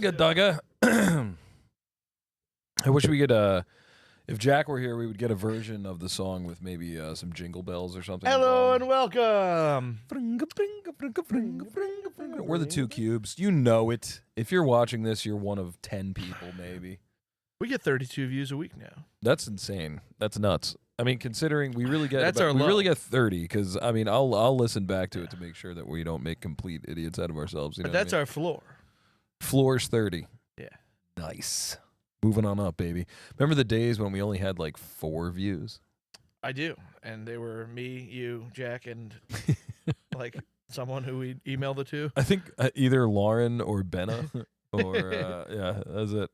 Dugga. I wish we could, if Jack were here, we would get a version of the song with maybe some jingle bells or something. Hello and welcome. We're the two cubes. You know it. If you're watching this, you're one of 10 people, maybe. We get 32 views a week now. That's insane. That's nuts. I mean, considering we really get That's our we low. really get 30, because I mean, I'll listen back to it to make sure that we don't make complete idiots out of ourselves. You know But that's our floor. Floor's 30. Yeah. Nice. Moving on up, baby. Remember the days when we only had like 4 views? I do. And they were me, you, Jack, and like someone who we emailed it to. I think either Lauren or Benna, or yeah, that's it.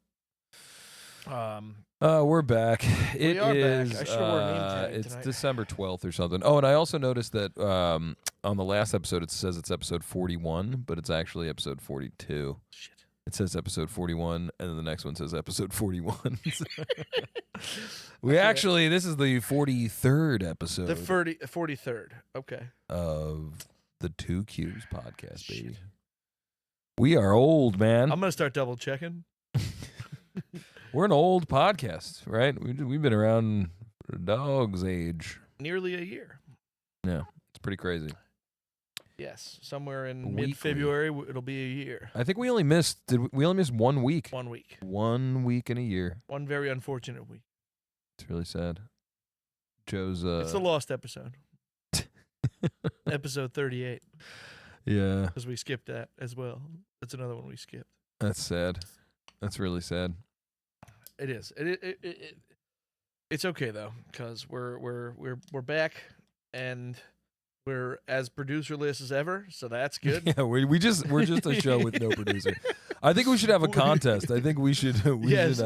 We're back. We are back. I should've worn a name tag It's tonight. December 12th or something. Oh, and I also noticed that on the last episode it says it's episode 41, but it's actually episode 42. Shit. It says episode 41, and then the next one says episode 41. We actually, this is the 43rd episode. The 43rd. Okay. Of the Two Cubes podcast, baby. We are old, man. I'm going to start double checking. We're an old podcast, right? We've been around for a dog's age. Nearly a year. Yeah, it's pretty crazy. Yes. Somewhere in Weekly. mid-February, it'll be a year. I think we only missed, we only missed 1 week. 1 week. 1 week in a year. One very unfortunate week. It's really sad. Joe's It's the lost episode. Episode 38. Yeah. Because we skipped that as well. That's another one we skipped. That's sad. That's really sad. It is. It's okay though, because we're back and we're as producerless as ever, so that's good. Yeah, we're just a show with no producer. I think we should have a contest. I think we should. Yes.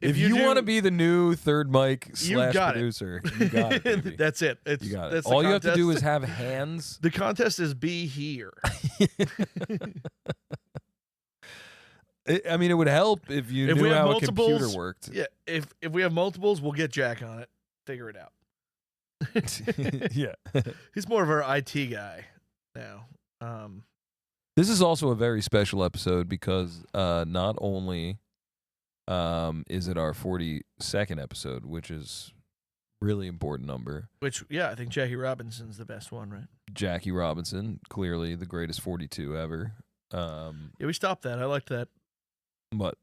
If you want to be the new third mic / You got it. producer, you got it. Baby. That's it. You got it. That's the All you have to do contest. is have hands. The contest is be here. I mean, it would help if you If knew we have how a multiples, computer worked. Yeah. If we have multiples, we'll get Jack on it. Figure it out. Yeah. He's more of our IT guy now. This is also a very special episode because not only is it our 42nd episode, which is really important number. Which, yeah, I think Jackie Robinson's the best one, right? Jackie Robinson, clearly the greatest 42 ever. Yeah, we stopped that. I liked that. But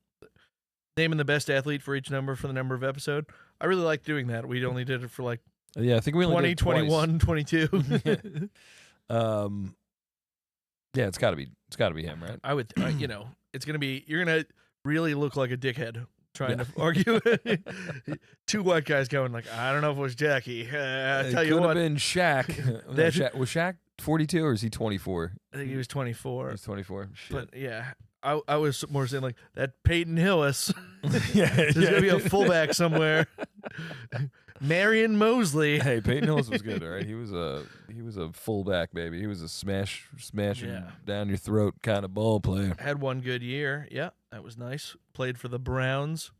Naming the best athlete for each number for the number of episode. I really like doing that. We only did it for like yeah, I think we only 20, did it twice. 21, 22. Yeah, it's got to be him, right? I would, it's going to be, you're going to really look like a dickhead trying to argue. 2 white guys going like, I don't know if it was Jackie. I tell you could what. have been Shaq. Was Shaq 42 or is he 24? I think he was 24. He's 24. Shit. But yeah, I was more saying like that Peyton Hillis. Yeah, There's going to be a fullback somewhere. Marion Mosley. Hey, Peyton Hillis was good, all right? He was a fullback, baby. He was a smashing down your throat kind of ball player. Had one good year. Yeah, that was nice. Played for the Browns.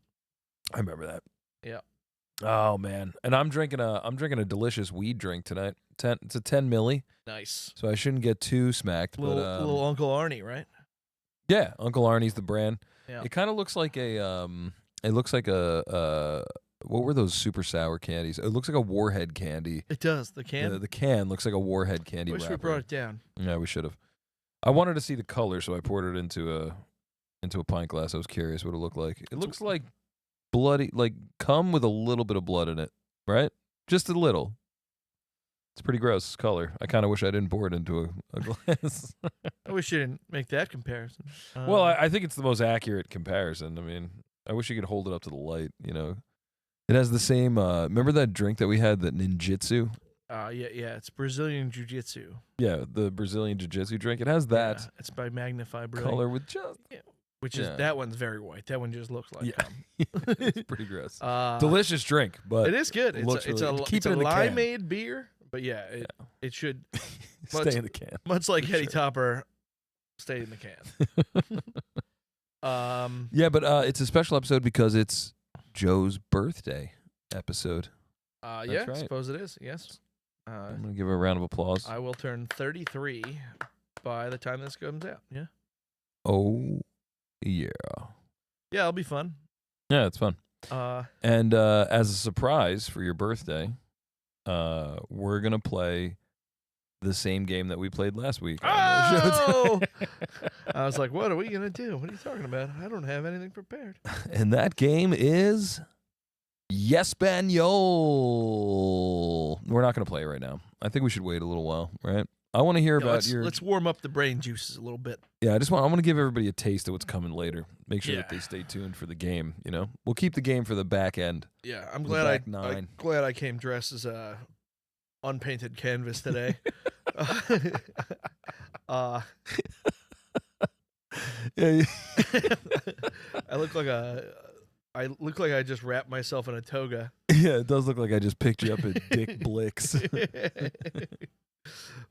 I remember that. Yeah. Oh man, and I'm drinking a delicious weed drink tonight. It's a 10 milli, Nice. so I shouldn't get too smacked. Little Uncle Arnie, right? Yeah, Uncle Arnie's the brand. Yeah. It kind of looks like a what were those super sour candies? It looks like a Warhead candy. It does. The can. The can looks like a Warhead candy Wish wrapper. we brought it down. Yeah, we should have. I wanted to see the color, so I poured it into a pint glass. I was curious what it looked like. It looks like bloody, like cum with a little bit of blood in it, right? Just a little. It's pretty gross color. I kind of wish I didn't pour it into a glass. I wish you didn't make that comparison. Well, I think it's the most accurate comparison. I mean, I wish you could hold it up to the light, you know. It has the same, remember that drink that we had, that ninjutsu? yeah, it's Brazilian Jiu-Jitsu. Yeah, the Brazilian Jiu-Jitsu drink. It has that Yeah, it's by Magnify Brewing. color with just... Which is, that one's very white. That one just looks like cum. It's pretty gross. Delicious drink, but... It is good. It's a keep it in the can. limeade beer, but yeah, it should... Stay in the can. Much like For Hetty sure. Topper, stay in the can. Yeah, but it's a special episode because it's Joe's birthday episode. Yeah, right. I suppose it is. Yes. I'm going to give her a round of applause. I will turn 33 by the time this comes out. Yeah. Oh, Yeah. Yeah, it'll be fun. Yeah, it's fun. Uh, And as a surprise for your birthday, we're going to play the same game that we played last week. On the show today. I was like, what are we going to do? What are you talking about? I don't have anything prepared. And that game is YESPONOL. We're not going to play it right now. I think we should wait a little while, right? I want to hear No, about your. Let's warm up the brain juices a little bit. Yeah, I want to give everybody a taste of what's coming later. Make sure that Yeah. they stay tuned for the game. You know, we'll keep the game for the back end. Yeah, I'm The glad back I'm nine. glad I came dressed as a unpainted canvas today. Yeah, I look like I just wrapped myself in a toga. yeah, it does look like I just picked you up at Dick Blick's.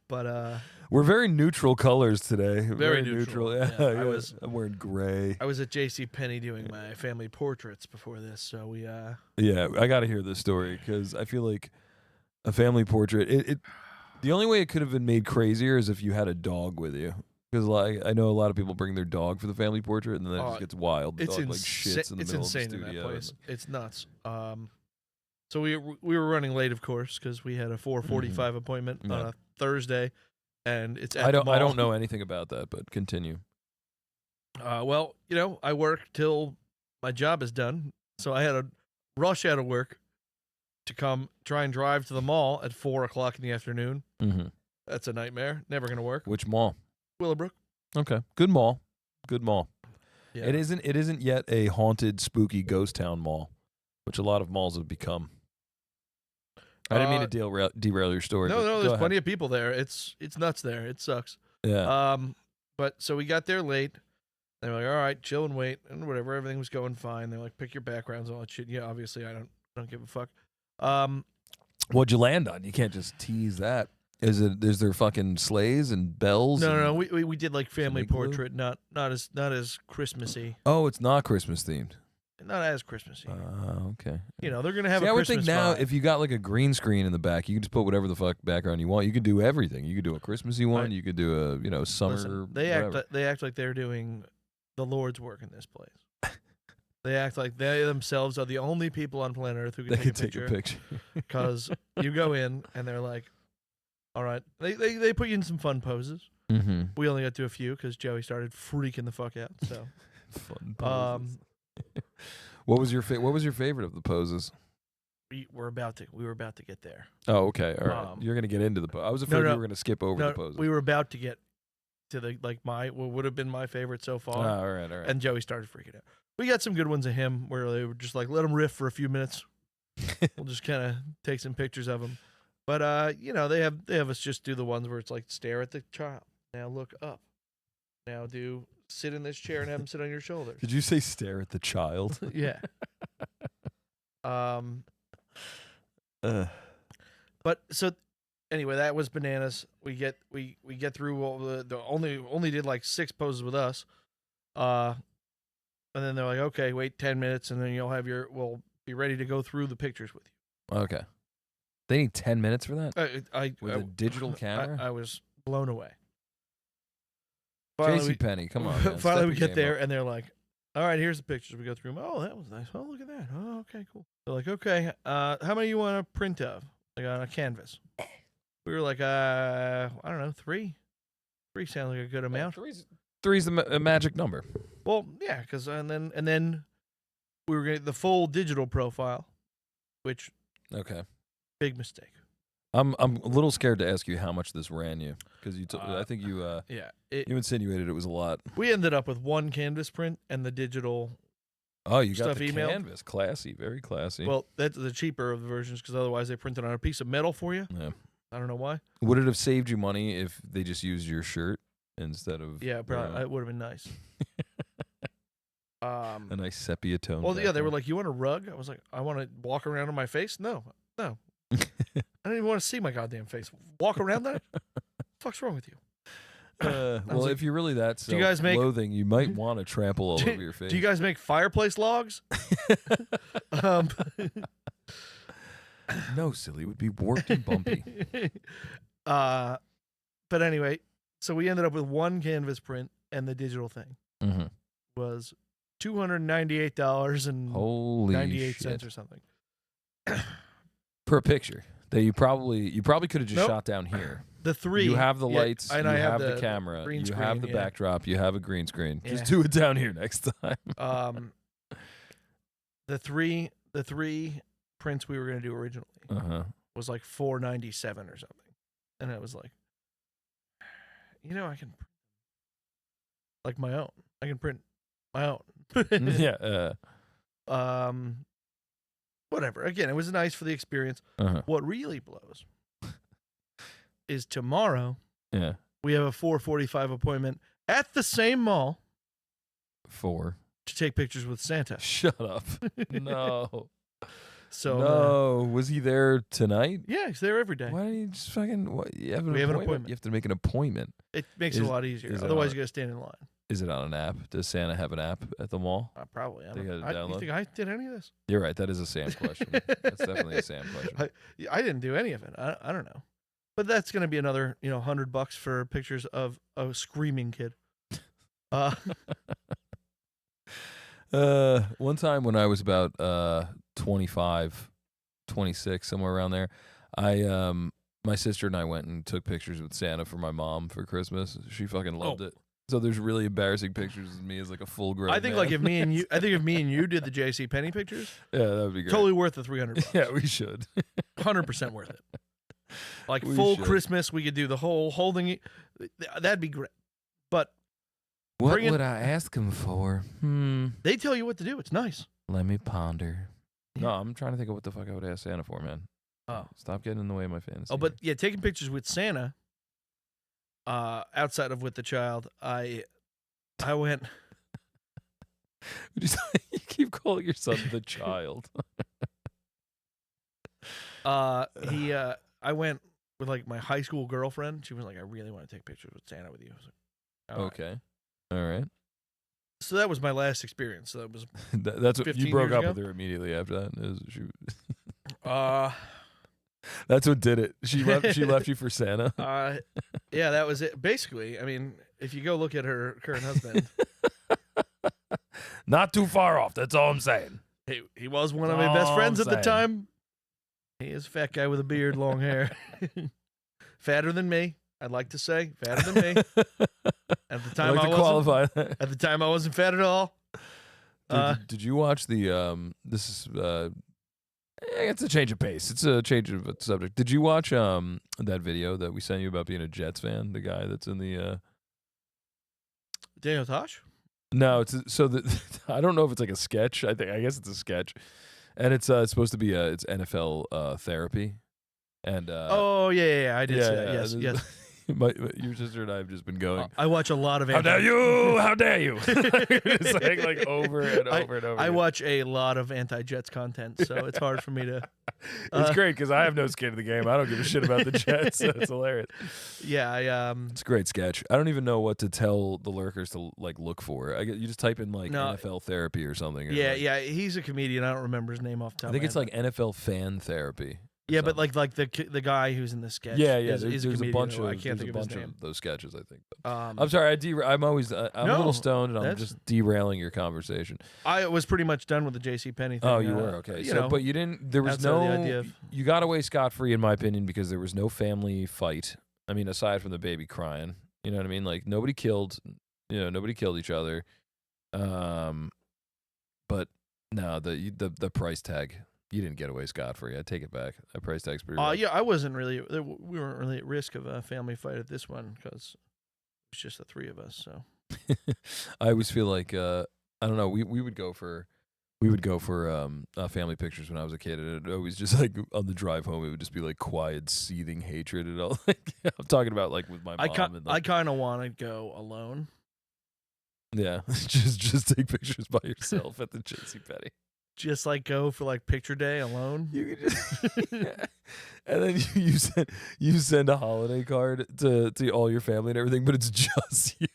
But We're very neutral colors today. Very neutral. Yeah, Yeah, yeah. I'm wearing gray. I was at JCPenney doing my family portraits before this, so we Yeah, I got to hear this story because I feel like a family portrait. The only way it could have been made crazier is if you had a dog with you. Because like I know a lot of people bring their dog for the family portrait, and then it just gets wild. The dog like shits in the middle of the insane studio. in that place. It's nuts. So we were running late, of course, because we had a 4:45 appointment on a Thursday, and it's at the mall. I don't know anything about that, but continue. Well, you know, I work till my job is done, so I had to rush out of work to come try and drive to the mall at 4:00 in the afternoon. Mm-hmm. That's a nightmare. Never gonna work. Which mall? Willowbrook. Okay, good mall. Good mall. Yeah. It isn't yet a haunted, spooky ghost town mall, which a lot of malls have become. I didn't mean to derail your story. No, there's plenty of people there. It's nuts there. It sucks. Yeah. But so we got there late. They were like, all right, chill and wait, and whatever. Everything was going fine. They're like, pick your backgrounds and all that shit. Yeah, obviously, I don't give a fuck. What'd you land on? You can't just tease that. Is there fucking sleighs and bells? No. We did like family portrait, not as Christmassy. Oh, it's not Christmas themed. Not as Christmassy. Okay. You know, they're gonna have. See, a I would Christmas think now vibe. if you got like a green screen in the back, you can just put whatever the fuck background you want. You could do everything. You could do a Christmassy one. You could do a summer. Listen, they act like they're doing the Lord's work in this place. They act like they themselves are the only people on planet Earth who can take a picture. Because you go in and they're like, all right, they put you in some fun poses. Mm-hmm. We only got to a few because Joey started freaking the fuck out. So fun poses. What was your favorite of the poses? We were about to get there. Oh, okay. All right. You're gonna get into the pose. I was afraid you were gonna skip over the poses. We were about to get to the what would have been my favorite so far. All right. And Joey started freaking out. We got some good ones of him where they were just like, let him riff for a few minutes. We'll just kind of take some pictures of him. But you know, they have us just do the ones where it's like stare at the child. Now look up. Now sit in this chair and have him sit on your shoulder. Did you say stare at the child? Yeah. But so anyway, that was bananas. We get through all the only did like 6 poses with us. And then they're like, okay, wait 10 minutes, and then we'll be ready to go through the pictures with you. Okay. They need 10 minutes for that? With a digital camera? I was blown away. JCPenney, come on, man. Finally, we get there, and they're like, all right, here's the pictures. We go through them. Oh, that was nice. Oh, look at that. Oh, okay, cool. They're like, okay, how many you want to print of? Like on a canvas. We were like, I don't know, 3. 3 sounds like a good amount. Three's the magic number. Well, yeah, because and then we were getting the full digital profile, which big mistake. I'm a little scared to ask you how much this ran you because I think you you insinuated it was a lot. We ended up with 1 canvas print and the digital. Oh, you got stuff the emailed. canvas, classy, very classy. Well, that's the cheaper of the versions because otherwise they print it on a piece of metal for you. Yeah, I don't know why. Would it have saved you money if they just used your shirt instead of? Yeah, probably. It would have been nice. A nice sepia tone. Well, yeah, they were like, "You want a rug?" I was like, "I want to walk around on my face." No. I don't even want to see my goddamn face. Walk around that? What the fuck's wrong with you? Well, like, if you're really that self-loathing, you might want to trample all over your face. Do you guys make fireplace logs? No, silly. It would be warped and bumpy. But anyway, so we ended up with 1 canvas print and the digital thing. Mm-hmm. was $298.98 Holy shit. or something. Per picture. That you probably could have just Nope. shot down here. The 3. You have the lights, and you I have the camera, green you have the screen, yeah. backdrop, you have a green screen. Yeah. Just do it down here next time. The three prints we were gonna do originally was like $497 or something, and I was like, I can like my own. I can print my own. Yeah. Whatever. Again, it was nice for the experience. What really blows is tomorrow. Yeah. We have a 4:45 appointment at the same mall. 4. To take pictures with Santa. Shut up. No. So no. Was he there tonight? Yeah, he's there every day. Why don't you just fucking... we have an appointment. You have to make an appointment. It makes it a lot easier. Otherwise, you got to stand in line. Is it on an app? Does Santa have an app at the mall? Probably. You think I did any of this? You're right. That is a Sam question. That's definitely a Sam question. I didn't do any of it. I don't know. But that's going to be another, $100 for pictures of a screaming kid. One time when I was about 25, 26, somewhere around there, my sister and I went and took pictures with Santa for my mom for Christmas. She fucking loved it. So there's really embarrassing pictures of me as like a full grown I think man. like if me and you did the JC Penney pictures, yeah, that would be great. Totally worth the $300. Yeah, we should. 100% worth it. Like full Christmas, we could do the whole holding. That'd be great. But what would I ask him for? They tell you what to do. It's nice. Let me ponder. No, I'm trying to think of what the fuck I would ask Santa for, man. Oh, stop getting in the way of my fantasy. Oh, but yeah, taking pictures with Santa. Outside of with the child, I went. You keep calling your son the child. I went with like my high school girlfriend. She was like, I really want to take pictures with Santa with you. I was like, okay. All right. So that was my last experience. So that was that's what you broke up ago? with her immediately after that. She that's what did it. She left you for Santa. Yeah, that was it. Basically, I mean, if you go look at her current husband, not too far off. That's all I'm saying. He was one of my best friends at the time. He is a fat guy with a beard, long hair, fatter than me. I'd like to say fatter than me. At the time, At the time, I wasn't fat at all. Did you watch the? This is. It's a change of pace. It's a change of subject. Did you watch that video that we sent you about being a Jets fan? The guy that's in the Daniel Tosh? No, it's I don't know if it's like a sketch. I guess it's a sketch, and it's supposed to be it's NFL therapy, and oh yeah, I did see that. Yes. Your sister and I have just been going. I watch a lot of. How dare you? How dare you? It's like over and over and over. I watch a lot of anti-Jets content, so it's hard for me to. It's great because I have no skin in the game. I don't give a shit about the Jets. So it's hilarious. Yeah, it's a great sketch. I don't even know what to tell the lurkers to like look for. You just type in like NFL therapy or something. Yeah. He's a comedian. I don't remember his name off the top. I think it's like NFL fan therapy. Yeah, but like the guy who's in the sketch. Yeah. There's a bunch of I can't think of his name. of those sketches. I think. But, I'm I'm sorry. I'm always. I'm a little stoned, and I'm just derailing your conversation. I was pretty much done with the JC Penney thing. Oh, you were okay. But you didn't. There was no. You got away scot-free, in my opinion, because there was no family fight. I mean, aside from the baby crying, you know what I mean. Like nobody killed. Nobody killed each other. But no, the price tag. You didn't get away scot-free. I take it back. That price tag's pretty rough. Yeah, I wasn't really. We weren't really at risk of a family fight at this one because it's just the three of us. So I always feel like I don't know. We would go for family pictures when I was a kid, and it always just like on the drive home, it would just be like quiet, seething hatred and all. I'm talking about like with my mom. I kind of want to go alone. Yeah, just take pictures by yourself at the JCPenney. Just like go for like picture day alone. You could just, and then you send a holiday card to all your family and everything, but it's just you.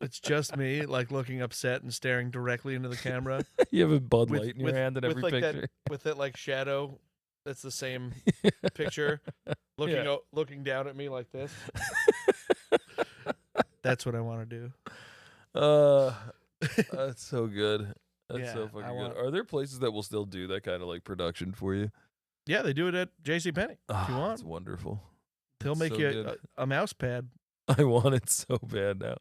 It's just me, like looking upset and staring directly into the camera. You have a Bud Light in your hand in every like picture. With that like shadow, that's the same picture. Looking down at me like this. That's what I want to do. That's so good. That's so Yeah, I fucking want- good. Are there places that will still do that kind of like production for you? Yeah, they do it at JCPenney. If you Ah, want, it's wonderful. they'll It's make so you good. a mouse pad. I want it so bad now.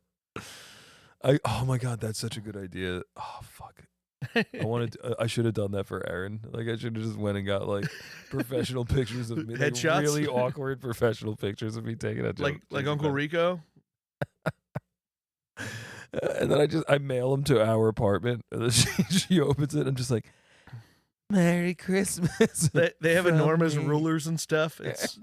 Oh my god, that's such a good idea. Oh fuck. I should have done that for Aaron. Like I should have just went and got like professional pictures of me, like Headshots? really awkward professional pictures of me taking a like Uncle Rico. And then I mail them to our apartment. And then she opens it. I'm just like, Merry Christmas. They have from enormous me." rulers and stuff. It's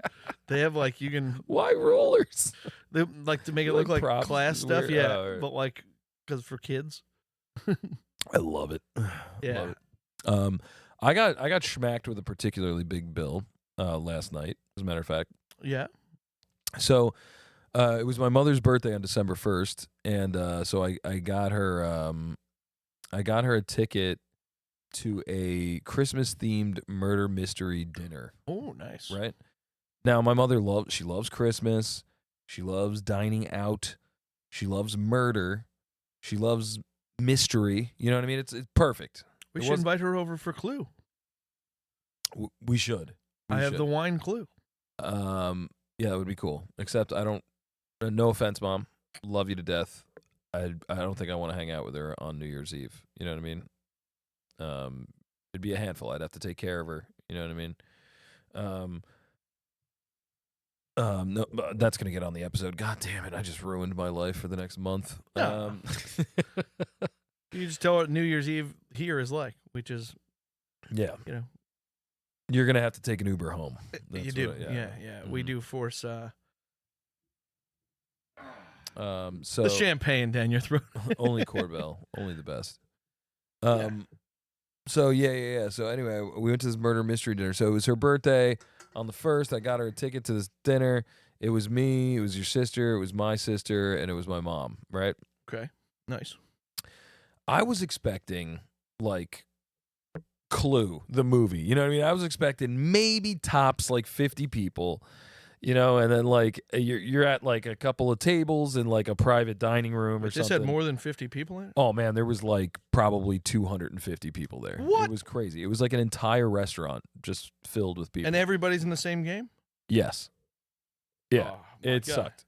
they have like you can Why rulers? they like to make it Like look like props class is stuff. weird. Yeah, Oh, right. but like because for kids. I love it. Yeah. Love it. I got schmacked with a particularly big bill last night. As a matter of fact, Yeah. so it was my mother's birthday on December 1st, and so I got her a ticket to a Christmas themed murder mystery dinner. Oh, nice. Right now, my mother loves Christmas. She loves dining out. She loves murder. She loves mystery. You know what I mean? It's perfect. We It should wasn't- invite her over for Clue. We should. We I have should. the wine Clue. Yeah, that would be cool. Except I don't. No offense, Mom. Love you to death. I don't think I want to hang out with her on New Year's Eve. You know what I mean? It'd be a handful. I'd have to take care of her. You know what I mean? No, but that's gonna get on the episode. God damn it! I just ruined my life for the next month. No. You just tell her what New Year's Eve here is like, which is Yeah, you know you're gonna have to take an Uber home. you That's do. what Yeah. We Mhm. do force So the champagne down your throat. only Corbell, only the best. Yeah. So yeah. So anyway, we went to this murder mystery dinner. So it was her birthday on the 1st. I got her a ticket to this dinner. It was me. It was your sister. It was my sister, and it was my mom. Right. Okay. Nice. I was expecting like Clue, the movie. You know what I mean? I was expecting maybe tops like 50 people. You know, and then like you're at like a couple of tables in like a private dining room or But this something. had more than 50 people in it? Oh man, there was like probably 250 people there. What? It was crazy. It was like an entire restaurant just filled with people. And everybody's in the same game? Yes. Yeah. Oh, my it God. sucked.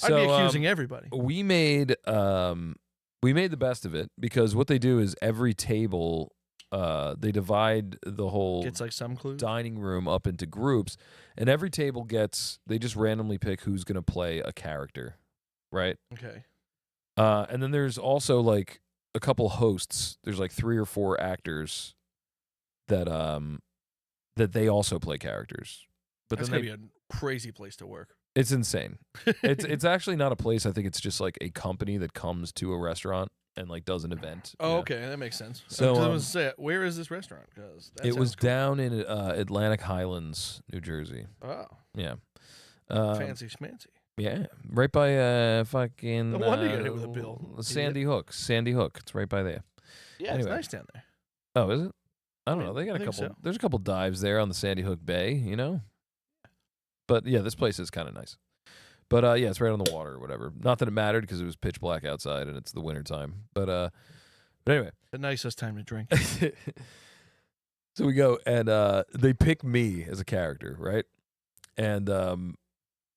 I'd be accusing everybody. We made the best of it because what they do is every table they divide the whole Gets like some clues. dining room up into groups, and every table they just randomly pick who's going to play a character, right? Okay. And then there's also like a couple hosts. There's like 3 or 4 actors that they also play characters. But That's then going to be a crazy place to work. it's insane. It's actually not a place. I think it's just like a company that comes to a restaurant and like does an event. Oh, Yeah. okay. That makes sense. So, I was gonna say, where is this restaurant? 'Cause that It was sounds cool. down in Atlantic Highlands, New Jersey. Oh, Yeah. fancy schmancy. Yeah, right by fucking. No wonder you got hit with a bill, Sandy Hook. Sandy Hook. It's right by there. Yeah, Anyway. it's nice down there. Oh, is it? I don't I know. mean, They got I a think couple. so. There's a couple dives there on the Sandy Hook Bay. You know. But yeah, this place is kind of nice. But yeah, it's right on the water or whatever. Not that it mattered because it was pitch black outside and it's the winter time. But anyway. The nicest time to drink. So we go and they pick me as a character, right? And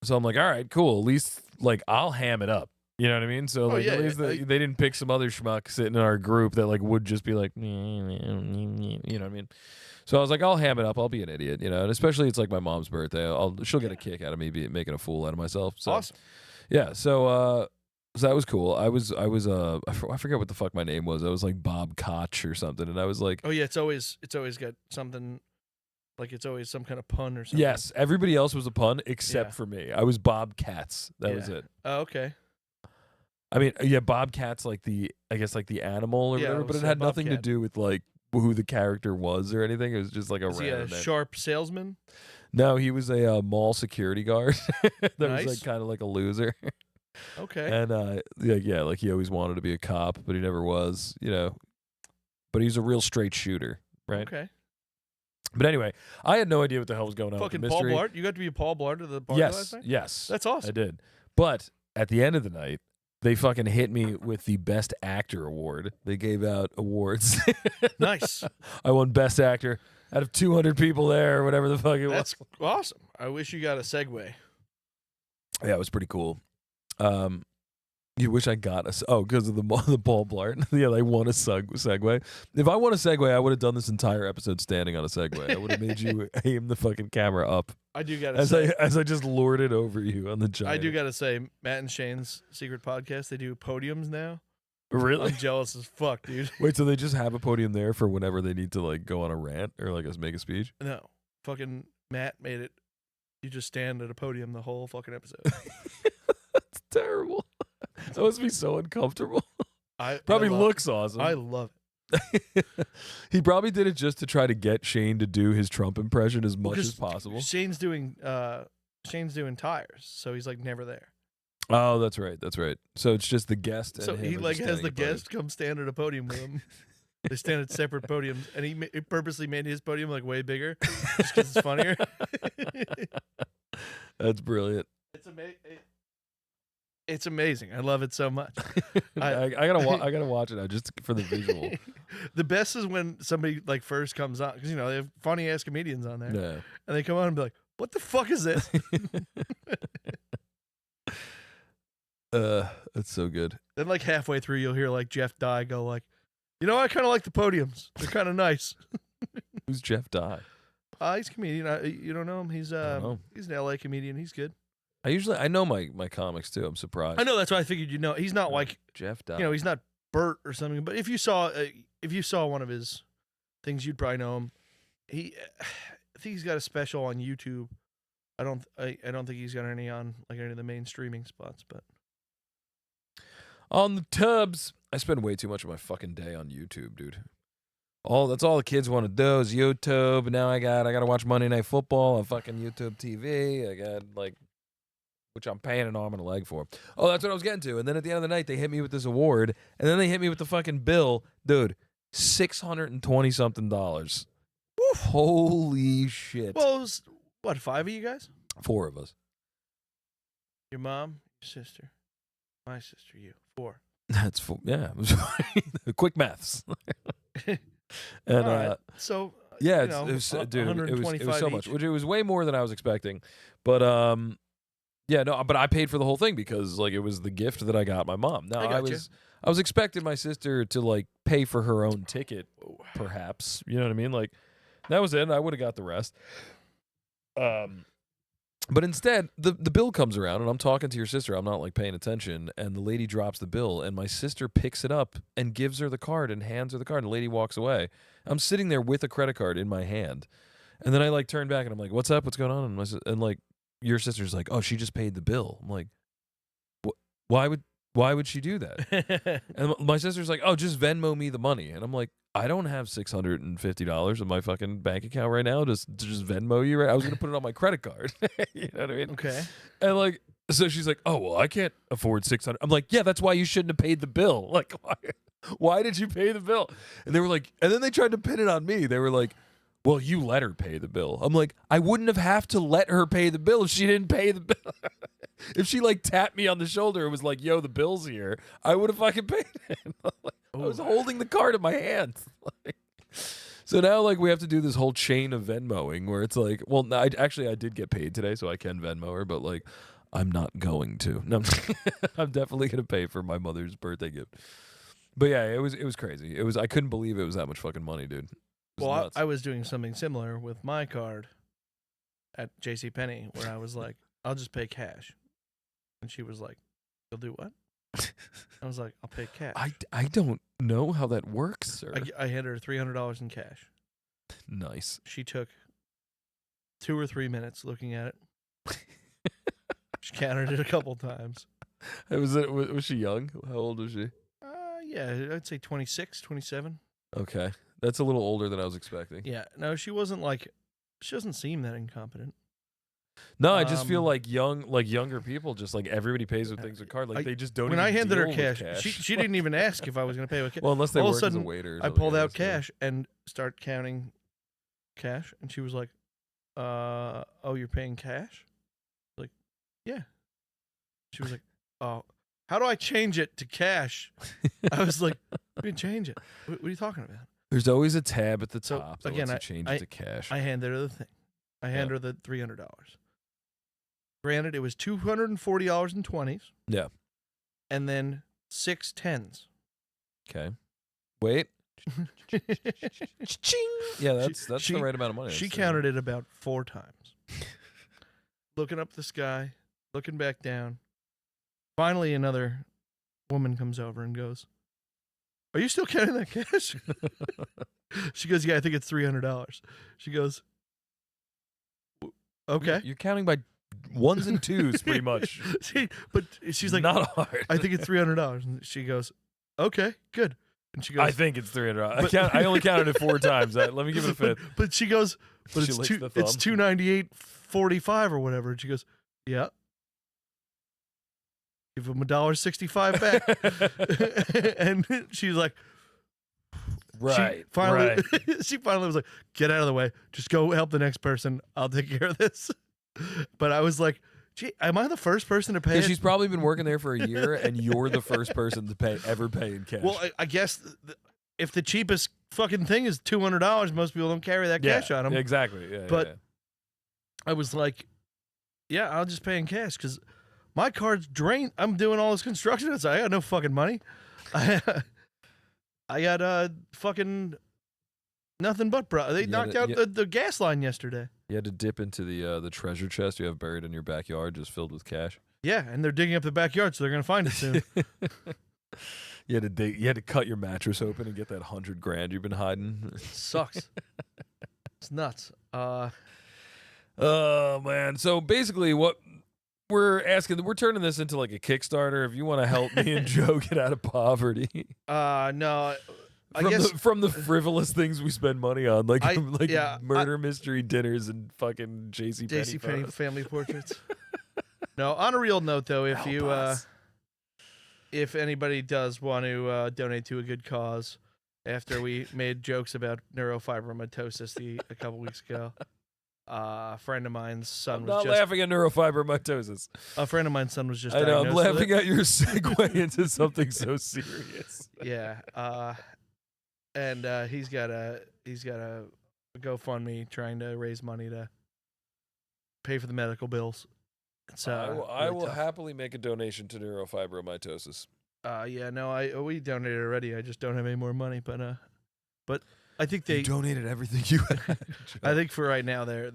so I'm like, all right, cool. At least like I'll ham it up. You know what I mean? So like yeah, at least yeah. they didn't pick some other schmuck sitting in our group that like would just be like, you know what I mean? So I was like, I'll ham it up. I'll be an idiot, you know. And especially it's like my mom's birthday. She'll get a kick out of me making a fool out of myself. So Awesome. yeah. So that was cool. I forget what the fuck my name was. I was like Bob Koch or something, and I was like, Oh yeah, it's always got something like it's always some kind of pun or something. yes. Everybody else was a pun except Yeah. for me. I was Bob Katz. That was Yeah. it. Oh, okay. I mean, yeah, Bobcat's like the animal or Yeah, whatever, I but was it had saying nothing to Bobcat. do with like who the character was or anything. It was just like a Is he a random name. sharp salesman? No, he was a mall security guard that was Nice. like kind of like a loser, Okay. and like he always wanted to be a cop, but he never was, you know. But he's a real straight shooter, right? Okay. But anyway, I had no idea what the hell was going on. Fucking with the Paul mystery. Blart. You got to be a Paul Blart at the party last Yes, night? yes, That's awesome. I did. But at the end of the night, they fucking hit me with the Best Actor award. They gave out awards. Nice. I won Best Actor out of 200 people there, or whatever the fuck it was. That's awesome. I wish you got a Segway. Yeah, it was pretty cool. You wish I got because of the Paul Blart. Yeah, I won a Segway. If I won a Segway, I would have done this entire episode standing on a Segway. I would have made you aim the fucking camera up. I do gotta say, as I just lured it over you on the giant. I do gotta say, Matt and Shane's secret podcast, they do podiums now. Really? I'm jealous as fuck, dude. Wait, so they just have a podium there for whenever they need to like go on a rant or like make a speech? No, fucking Matt made it. You just stand at a podium the whole fucking episode. That's terrible. That must be so uncomfortable. Probably looks awesome. I love it. He probably did it just to try to get Shane to do his Trump impression as much as possible. Shane's doing tires, so he's like never there. Oh, that's right. That's right. So it's just the guest. And so him he like has the podium. guest come stand at a podium with him. They stand at separate podiums, and he purposely made his podium like way bigger, just because it's funnier. That's brilliant. It's amazing. I love it so much. I gotta watch it now just for the visual. The best is when somebody like first comes on, because they have funny ass comedians on there, Yeah. and they come on and be like, "What the fuck is this?" That's so good. Then like halfway through, you'll hear like Jeff Dye go like, I kind of like the podiums. They're kind of nice. Who's Jeff Dye? He's a comedian. You don't know him? He's he's an LA comedian. He's good. I know my comics too. I'm surprised. I know, that's why I figured you'd know. He's not like Jeff Dye. he's not Bert or something. But if you saw one of his things, you'd probably know him. I think he's got a special on YouTube. I don't think he's got any on like any of the main streaming spots. But on the tubs, I spend way too much of my fucking day on YouTube, dude. That's all the kids want to do is YouTube. Now I got to watch Monday Night Football on fucking YouTube TV. I got which I'm paying an arm and a leg for. Oh, that's what I was getting to. And then at the end of the night, they hit me with this award, and then they hit me with the fucking bill, dude. $620 something. Woof. Holy shit! Well, it was, what, 5 of you guys? 4 of us. Your mom, your sister, my sister, you. 4. That's 4. Yeah, quick maths. And right. So yeah, it was dude, it was so much, which it was way more than I was expecting. But yeah, no, but I paid for the whole thing because like it was the gift that I got my mom. Now I was expecting my sister to like pay for her own ticket, perhaps. You know what I mean? Like that was it. I would have got the rest. But instead, the bill comes around, and I'm talking to your sister. I'm not, like, paying attention, and the lady drops the bill, and my sister picks it up and gives her the card and hands her the card, and the lady walks away. I'm sitting there with a credit card in my hand, and then I, like, turn back, and I'm like, what's up? What's going on? And like, your sister's like, oh, she just paid the bill. I'm like, why would she do that? And my sister's like, oh, just Venmo me the money. And I'm like, I don't have $650 in my fucking bank account right now to just Venmo you. Right? I was going to put it on my credit card. You know what I mean? Okay. And like, so she's like, oh, well, I can't afford $600. I'm like, yeah, that's why you shouldn't have paid the bill. Like, why did you pay the bill? And they were like, and then they tried to pin it on me. They were like, well, you let her pay the bill. I'm like, I wouldn't have to let her pay the bill if she didn't pay the bill. If she like tapped me on the shoulder and was like, yo, the bill's here, I would have fucking paid it. I was holding the card in my hand. So now like we have to do this whole chain of Venmoing where it's like, well, I did get paid today, so I can Venmo her, but like I'm not going to. No, I'm definitely going to pay for my mother's birthday gift. But yeah, it was crazy. I couldn't believe it was that much fucking money, dude. Well, I was doing something similar with my card at JCPenney where I was like, I'll just pay cash. And she was like, you'll do what? I was like, I'll pay cash. I don't know how that works, sir. I handed her $300 in cash. Nice. She took 2 or 3 minutes looking at it. She counted it a couple times. Was she young? How old was she? Yeah, I'd say 26, 27. Okay. That's a little older than I was expecting. Yeah. No, she doesn't seem that incompetent. No, I just feel like younger people, just like everybody pays with things with card. Like they just don't. When even I handed her deal cash, with cash. she didn't even ask if I was going to pay with cash. Well, unless they all work of a sudden, as a waiter. Or I pulled out yeah. cash and start counting cash, and she was like, "Oh, you're paying cash?" Like, yeah. She was like, "Oh, how do I change it to cash? I was like, we can change it. What are you talking about? There's always a tab at the So, top that again, lets you change it to cash. I handed her the thing. I handed her the $300. Granted, it was $240.20. Yeah. And then 6 10s. Okay. Wait. Yeah, that's the right amount of money. She counted it about 4 times. Looking up the sky, looking back down. Finally, another woman comes over and goes, "Are you still counting that cash?" She goes, "Yeah, I think it's $300." She goes, "Okay." You're counting by ones and twos, pretty much. But she's like, not hard. "I think it's $300." And she goes, "Okay, good." And she goes, I think it's $300. I only counted it 4 times. Let me give it a fifth. But she goes, "But She it's licks the thumb. it's $298.45 or whatever." And she goes, "Yeah." Give him $1.65 back. And she's like, Right. She finally was like, "Get out of the way. Just go help the next person. I'll take care of this." But I was like, "Gee, am I the first person to pay?" Yeah, she's probably been working there for a year, and you're the first person to ever pay in cash. Well, I guess if the cheapest fucking thing is $200, most people don't carry that cash on them. Exactly. Yeah. But I was like, "Yeah, I'll just pay in cash because my card's drained. I'm doing all this construction. I got no fucking money. I got fucking nothing but They knocked out the gas line yesterday. You had to dip into the treasure chest you have buried in your backyard, just filled with cash. Yeah, and they're digging up the backyard, so they're gonna find it soon. You had to cut your mattress open and get that $100,000 you've been hiding. It sucks. It's nuts. Oh man. So basically, what we're turning this into like a Kickstarter. If you want to help me and Joe get out of poverty. No. I guess from the frivolous things we spend money on, like murder mystery dinners and fucking JCPenney family portraits. No, on a real note though, if anybody does want to donate to a good cause, after we made jokes about neurofibromatosis a couple weeks ago, a friend of mine's son was just laughing at neurofibromatosis. A friend of mine's son was just. I know. I'm laughing at your segue into something so serious. Yeah. And he's got a GoFundMe trying to raise money to pay for the medical bills. So I will happily make a donation to neurofibromatosis. We donated already. I just don't have any more money, but I think they donated everything you had. I think for right now they're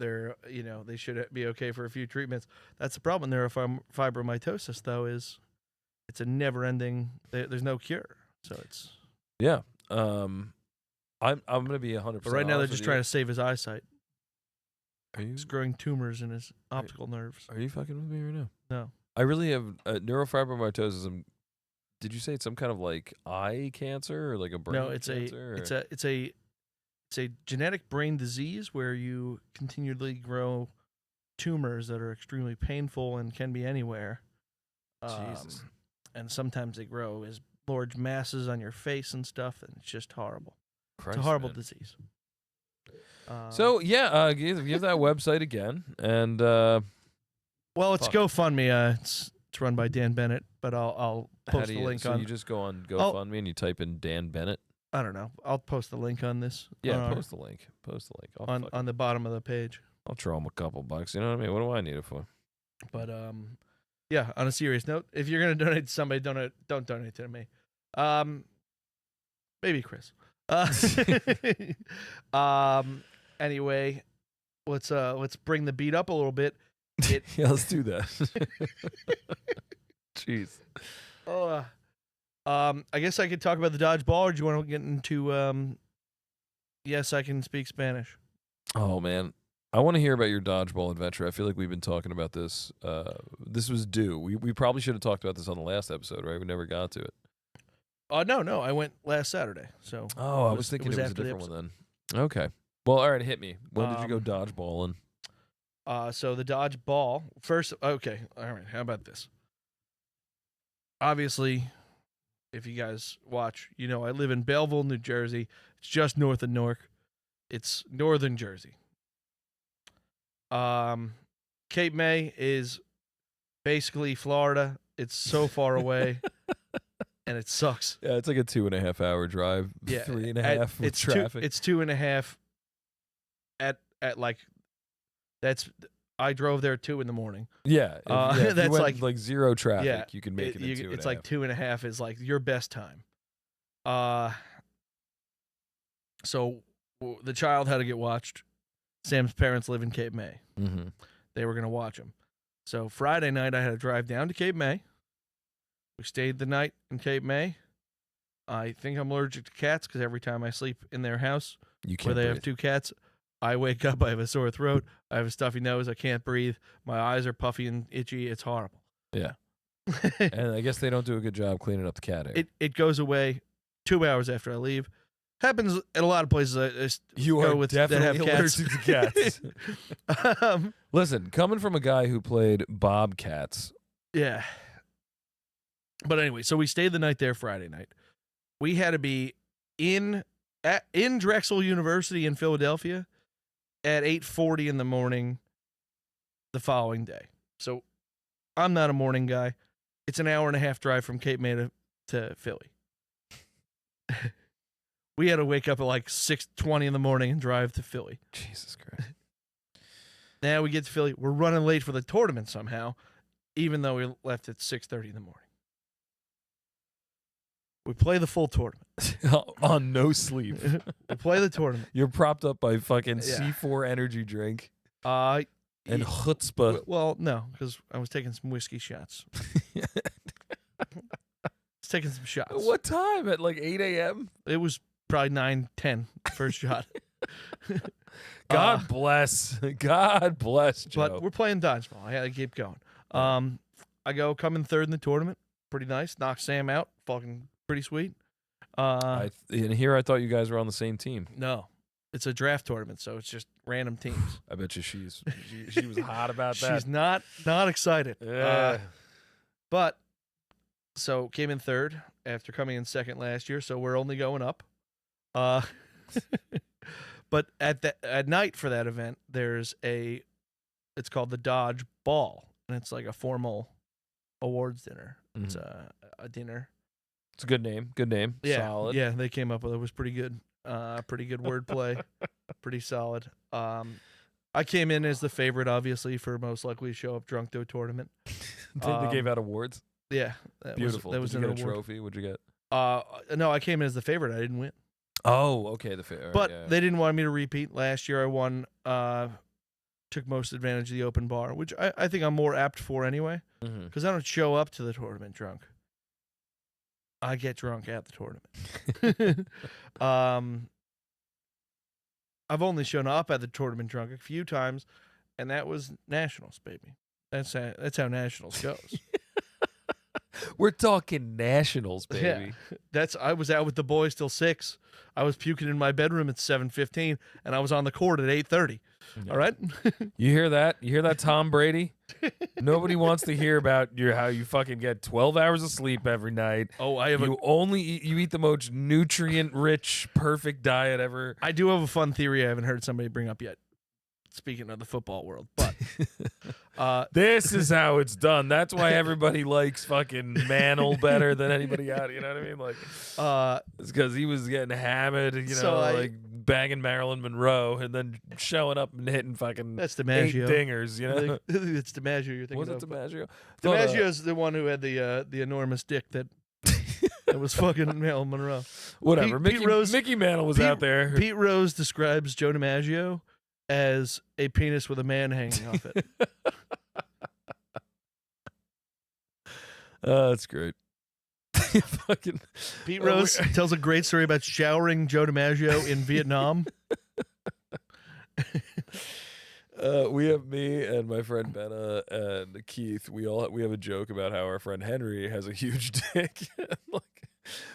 they should be okay for a few treatments. That's the problem with neurofibromatosis though, is it's a never-ending. There's no cure, so it's I'm gonna be 100%. But right now they're just trying to save his eyesight. Are you He's growing tumors in his optical nerves. Are you fucking with me right now? No. I really have neurofibromatosis. Did you say it's some kind of like eye cancer or like a brain? No, it's cancer, it's a genetic brain disease where you continually grow tumors that are extremely painful and can be anywhere. Jesus. And sometimes they grow as large masses on your face and stuff, and it's just horrible. Christ, it's a horrible man. disease. So give that website again, and well, it's GoFundMe. It's run by Dan Bennett, but I'll post the link on. So you just go on GoFundMe and you type in Dan Bennett. I don't know. I'll post the link on this. Yeah, post the link. On the bottom of the page. I'll throw him a couple bucks. You know what I mean? What do I need it for? But yeah. On a serious note, if you're gonna donate to somebody, don't donate to me. Maybe Chris. Anyway, let's bring the beat up a little bit. Yeah, let's do that. Jeez. I guess I could talk about the dodgeball, or do you want to get into yes, I can speak Spanish. Oh man, I want to hear about your dodgeball adventure. I feel like we've been talking about this. This was due. We probably should have talked about this on the last episode, right? We never got to it. No, I went last Saturday. So I was thinking it was a different one then. Okay. Well, all right, hit me. When did you go dodgeballing? So the dodgeball first. Okay, all right. How about this? Obviously, if you guys watch, I live in Belleville, New Jersey. It's just north of Newark. It's northern Jersey. Cape May is basically Florida It's so far away, and it sucks. Yeah, it's like a 2.5 hour drive. Yeah, 3.5 with it's traffic. It's 2.5 at like that's. I drove there at 2 a.m. Yeah, if that's you went like zero traffic, yeah, you can make it in 2.5. It's like 2.5 is like your best time. So the child had to get watched. Sam's parents live in Cape May. Mm-hmm. They were gonna watch him. So Friday night, I had to drive down to Cape May. We stayed the night in Cape May. I think I'm allergic to cats because every time I sleep in their house You can't where they breathe. have 2 cats, I wake up, I have a sore throat, I have a stuffy nose, I can't breathe, my eyes are puffy and itchy. It's horrible. Yeah. And I guess they don't do a good job cleaning up the cat hair. It goes away 2 hours after I leave. Happens at a lot of places. You go are with, definitely that have allergic to cats. Listen, coming from a guy who played bobcats. Yeah. But anyway, so we stayed the night there Friday night. We had to be in Drexel University in Philadelphia at 8:40 in the morning the following day. So I'm not a morning guy. It's an hour and a half drive from Cape May to Philly. We had to wake up at like 6:20 in the morning and drive to Philly. Jesus Christ. Now we get to Philly. We're running late for the tournament somehow, even though we left at 6:30 in the morning. We play the full tournament. On no sleep. We play the tournament. You're propped up by fucking Yeah. C4 energy drink And chutzpah. Well, no, because I was taking some whiskey shots. I was taking some shots. What time? At like 8 a.m.? It was probably 9:10 first shot. God bless. God bless, Joe. But we're playing dodgeball. I had to keep going. I come in third in the tournament. Pretty nice. Knock Sam out. Fucking pretty sweet. And here I thought you guys were on the same team. No. It's a draft tournament, so it's just random teams. I bet you she was hot about that. She's not excited. Yeah. But so came in third after coming in second last year, so we're only going up. But at night for that event, it's called the Dodge Ball, and it's like a formal awards dinner. Mm-hmm. It's a dinner. It's a good name. Good name. Yeah, Solid. yeah, they came up with it. It was pretty good. Pretty good wordplay. Pretty solid. I came in as the favorite, obviously, for most likely to show up drunk to a tournament. They gave out awards. Yeah, Beautiful. That was Did you an get a award. trophy? What'd you get? No, I came in as the favorite. I didn't win. Oh, okay. The favorite. But yeah. they didn't want me to repeat. Last year I won, took most advantage of the open bar, which I think I'm more apt for anyway, because I don't show up to the tournament drunk. I get drunk at the tournament. I've only shown up at the tournament drunk a few times, and that was nationals, baby. That's how nationals goes. We're talking nationals, baby. Yeah, I was out with the boys till 6. I was puking in my bedroom at 7:15, and I was on the court at 8:30. Yeah. All right. You hear that? You hear that, Tom Brady? Nobody wants to hear about how you fucking get 12 hours of sleep every night. Oh, I have you eat the most nutrient-rich, perfect diet ever. I do have a fun theory I haven't heard somebody bring up yet. Speaking of the football world, but this is how it's done. That's why everybody likes fucking Mantle better than anybody out. You know what I mean? Like, it's because he was getting hammered, like banging Marilyn Monroe, and then showing up and hitting fucking that's 8 DiMaggio. dingers. You know, it's DiMaggio you're thinking was of. it DiMaggio? DiMaggio's the one who had the enormous dick that was fucking Marilyn Monroe. Whatever. Pete Rose, Mickey Mantle was out there. Pete Rose describes Joe DiMaggio as a penis with a man hanging off it. That's great. Fucking Pete Rose tells a great story about showering Joe DiMaggio in Vietnam. We have me and my friend Benna and Keith. We have a joke about how our friend Henry has a huge dick. Like,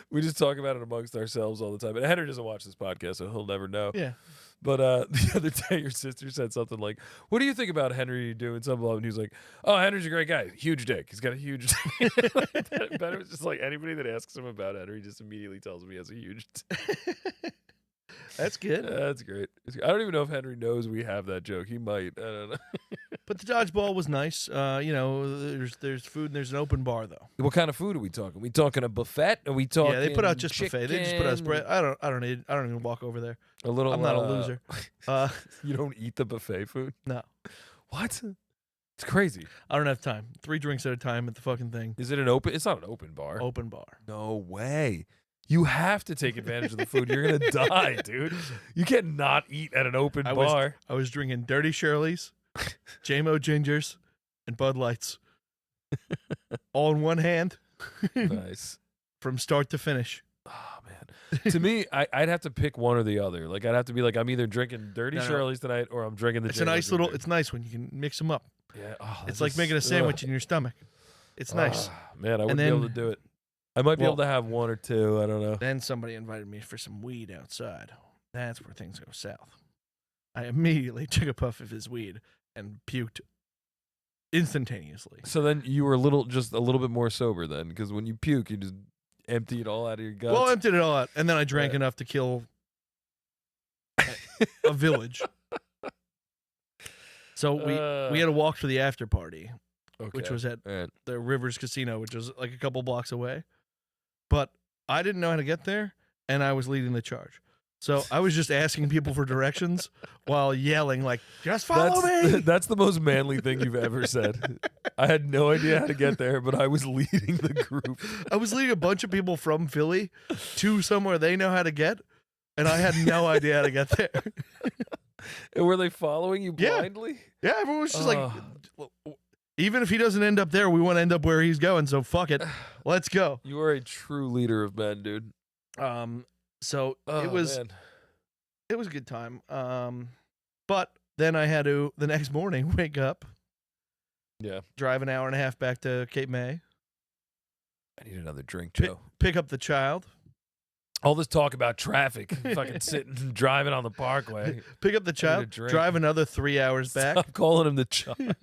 we just talk about it amongst ourselves all the time. And Henry doesn't watch this podcast, so he'll never know. Yeah. But the other day, your sister said something like, "What do you think about Henry doing something?" And he was like, "Oh, Henry's a great guy. Huge dick. He's got a huge dick." Benna was just like, anybody that asks him about Henry just immediately tells me he has a huge dick. That's good. That's great. I don't even know if Henry knows we have that joke. He might. I don't know. But the dodgeball was nice. There's food and there's an open bar though. What kind of food are we talking? We talking a buffet? Are we talking? Yeah, they put out just chicken? buffet. They just put us bread. I don't even walk over there. A little. I'm not a loser. You don't eat the buffet food? No. What? It's crazy. I don't have time. 3 drinks at a time at the fucking thing. Is it an open? It's not an open bar. Open bar. No way. You have to take advantage of the food. You're gonna die, dude. You can't not eat at an open bar. I was drinking Dirty Shirley's, JMO Gingers, and Bud Lights, all in one hand. Nice. From start to finish. Oh man. To me, I'd have to pick one or the other. Like I'd have to be like, I'm either drinking Dirty Shirley's tonight or I'm drinking the. It's a nice little. It's nice when you can mix them up. Yeah. Oh, it's like making a sandwich in your stomach. It's nice. Man, I wouldn't be able to do it. I might be able to have 1 or 2. I don't know. Then somebody invited me for some weed outside. That's where things go south. I immediately took a puff of his weed and puked instantaneously. So then you were just a little bit more sober then, because when you puke, you just empty it all out of your guts. Well, I emptied it all out, and then I drank enough to kill a village. So we had to walk to the after party, which was at the Rivers Casino, which was like a couple blocks away. But I didn't know how to get there, and I was leading the charge. So I was just asking people for directions while yelling, like, just follow me. That's the most manly thing you've ever said. I had no idea how to get there, but I was leading the group. I was leading a bunch of people from Philly to somewhere they know how to get, and I had no idea how to get there. And were they following you blindly? Yeah, everyone was just like, even if he doesn't end up there, we want to end up where he's going, so fuck it. Let's go. You are a true leader of men, dude. So it was a good time. But then I had to the next morning wake up. Yeah. Drive an hour and a half back to Cape May. I need another drink, Joe. Pick up the child. All this talk about traffic, fucking sitting and driving on the parkway. Pick up the child, drive another 3 hours back. Stop calling him the child.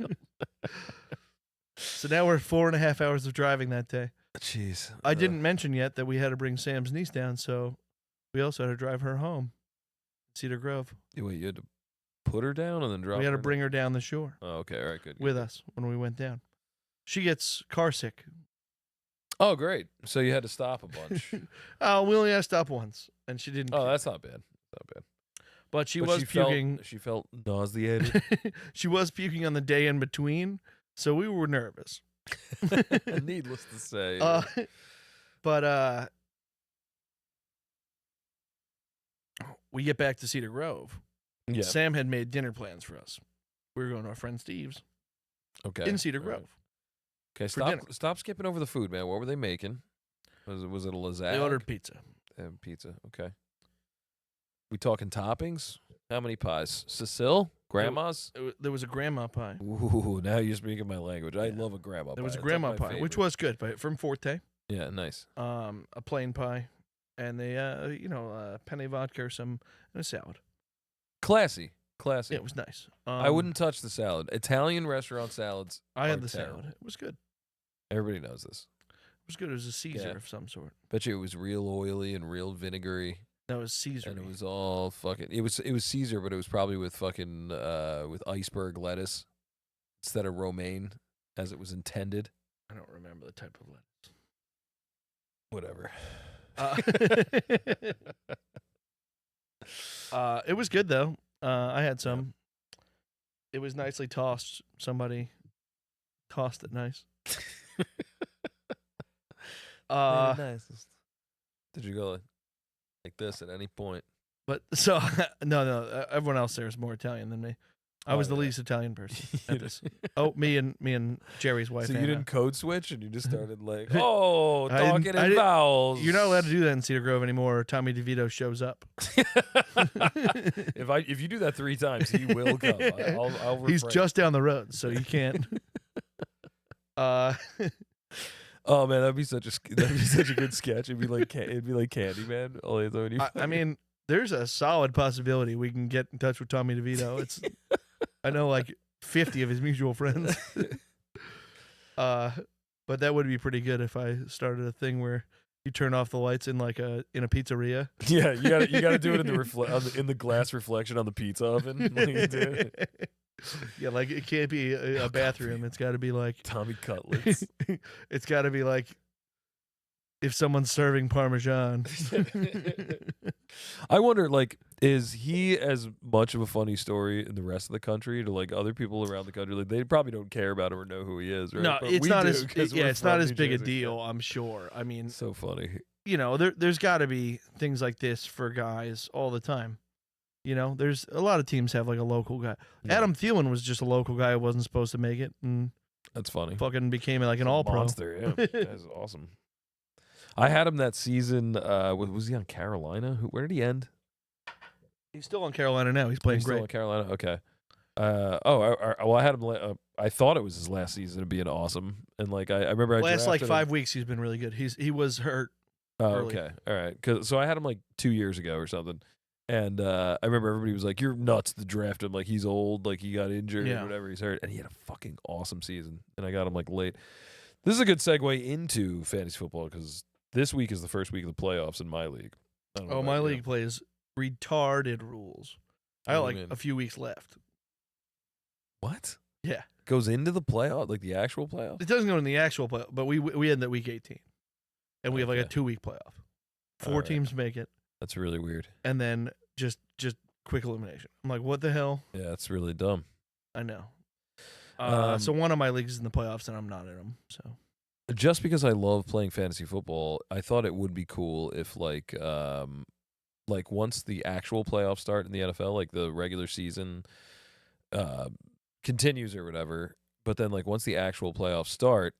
So now we're 4.5 hours of driving that day. Jeez. I didn't mention yet that we had to bring Sam's niece down, so we also had to drive her home. Cedar Grove. Wait, you had to put her down and then drop her? We had to bring her down the shore. Oh, okay. All right, good. With us when we went down. She gets car sick. Oh, great. So you had to stop a bunch. We only had to stop once, and she didn't. Oh, that's not bad. Not bad. But she was puking. She felt nauseated. She was puking on the day in between, so we were nervous. Needless to say. But we get back to Cedar Grove. Yeah. Sam had made dinner plans for us. We were going to our friend Steve's. Okay. In Cedar Grove. Okay, stop skipping over the food, man. What were they making? Was it a lasagna? They ordered pizza. Pizza, okay. We talking toppings? How many pies? Cecile? Grandma's? There was a grandma pie. Ooh, now you're speaking my language. I love a grandma pie. There was a grandma pie, which was good, but from Forte. Yeah, nice. A plain pie, and penne vodka and a salad. Classy. Yeah, it was nice. I wouldn't touch the salad. Italian restaurant salads. I had the terrible. salad. It was good. Everybody knows this. It was good. It was a Caesar of some sort. Bet you it was real oily and real vinegary. That was Caesar. And it was all fucking. It was Caesar, but it was probably with fucking with iceberg lettuce instead of romaine, as it was intended. I don't remember the type of lettuce. Whatever. It was good though. I had some. It was nicely tossed. Somebody tossed it nice. Nice. Did you go like this at any point? But so no. Everyone else there is more Italian than me. I was the least Italian person at this. Oh, me and Jerry's wife. So Anna. You didn't code switch and you just started like, talking in vowels. You're not allowed to do that in Cedar Grove anymore. Or Tommy DeVito shows up. If you do that 3 times, he will come. I'll He's just down the road, so you can't. Oh man, that'd be such a good sketch. It'd be like Candyman. I mean, there's a solid possibility we can get in touch with Tommy DeVito. I know like 50 of his mutual friends. But that would be pretty good if I started a thing where you turn off the lights in a pizzeria. Yeah, you got to do it in the glass reflection on the pizza oven. Yeah, like it can't be a bathroom. It's got to be like Tommy Cutlets. it's got to be like if someone's serving Parmesan. I wonder, like, is he as much of a funny story in the rest of the country to like other people around the country? Like, they probably don't care about him or know who he is, right? No, But it's we not do, as 'cause yeah, we're it's not from as New big a Jersey. Yeah. deal. I'm sure. I mean, So funny. there's got to be things like this for guys all the time. There's a lot of teams have like a local guy. Yeah. Adam Thielen was just a local guy who wasn't supposed to make it and That's funny. fucking became like an He's a all-pro. monster. Yeah, that's awesome. I had him that season. Was he on Carolina? Where did he end? He's still on Carolina now. He's playing He's still great. on Carolina. Okay. I had him. I thought it was his last season of being awesome, and like I remember I Last like drafted 5 him. weeks, he's been really good. He was hurt. Oh, early. okay, all right. So I had him like 2 years ago or something, and I remember everybody was like, "You're nuts to draft him. Like he's old. Like he got injured Yeah. or whatever. He's hurt." And he had a fucking awesome season, and I got him like late. This is a good segue into fantasy football because this week is the first week of the playoffs in my league. I don't know Oh, about my you. league plays retarded rules. I got What do like you mean? a few weeks left. What? Yeah. Goes into the playoff, like the actual playoff? It doesn't go in the actual playoff, but we end at week 18. And we have like a Okay. 2-week playoff. 4 All right. teams make it, That's really weird. and then just quick elimination. I'm like, what the hell? Yeah, that's really dumb. I know. Um, So one of my leagues is in the playoffs, and I'm not in them. So Just because I love playing fantasy football, I thought it would be cool if like once the actual playoffs start in the NFL, like the regular season continues or whatever, but then like once the actual playoffs start,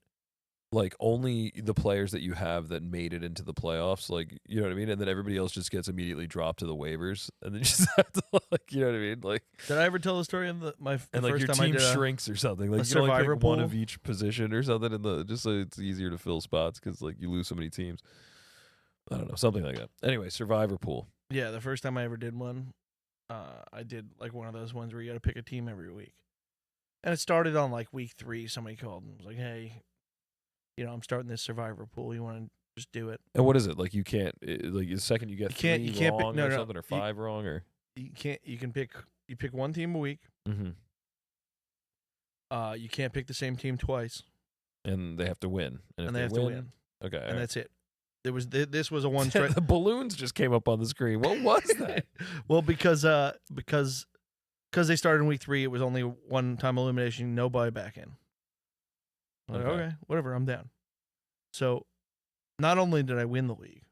like only the players that you have that made it into the playoffs, like you know what I mean, and then everybody else just gets immediately dropped to the waivers, and then you just have to like you know what I mean, like did I ever tell the story of the and like first your time team I did shrinks or something, like a you can only survivor pick one pool? of each position or something, in the just so it's easier to fill spots because like you lose so many teams. I don't know, something like that. Anyway, survivor pool. Yeah, the first time I ever did one, I did like one of those ones where you got to pick a team every week. And it started on like week 3. Somebody called and was like, "Hey, I'm starting this survivor pool. You want to just do it?" And what is it like? You can't like the second you get You can't pick- wrong no, or no, something or 5 wrong or. You can't. You can pick. You pick one team a week. Mm-hmm. You can't pick the same team twice, And they have to win. And if they have to win, Okay. and that's it. It was this was a one straight. The balloons just came up on the screen. What was that? Well, because they started in week 3, it was only one-time elimination, no buyback in. I'm like, Okay. okay, whatever, I'm down. So, not only did I win the league,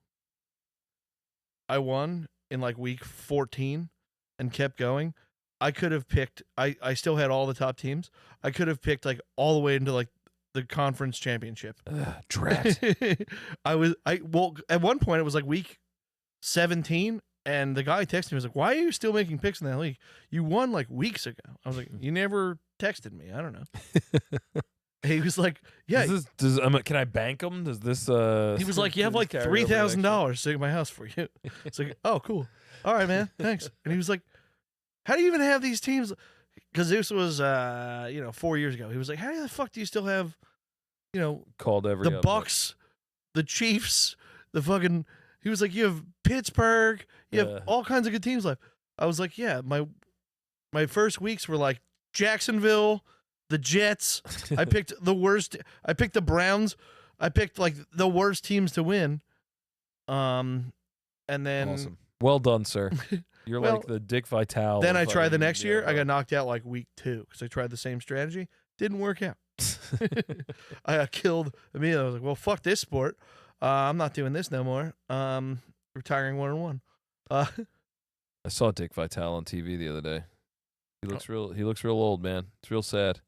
I won in like week 14 and kept going. I could have picked. I still had all the top teams. I could have picked like all the way into like the conference championship. Drat. Well, at one point it was like week 17, and the guy texted me, was like, "Why are you still making picks in that league? You won like weeks ago." I was like, "You never texted me. I don't know." He was like, "Yeah." Can I bank them? Does this? He was like, "You have like $3,000 sitting at my house for you." It's like, "Oh, cool. All right, man. Thanks." And he was like, "How do you even have these teams?" Because this was 4 years ago. He was like, "How the fuck do you still have, Called every the upset. Bucks, the Chiefs, the fucking?" He was like, "You have Pittsburgh. You have all kinds of good teams left." I was like, "Yeah, my first weeks were like Jacksonville, the Jets. I picked the worst. I picked the Browns. I picked like the worst teams to win. And then Awesome. Well done, sir. You're Well, like the Dick Vitale. then of I tried the fucking next year. I got NFL. knocked out like week 2 because I tried the same strategy. Didn't work out. I got killed immediately. I was like, well, fuck this sport. I'm not doing this no more. Retiring 1-1. I saw Dick Vitale on TV the other day. He looks real. He looks real old, man. It's real sad.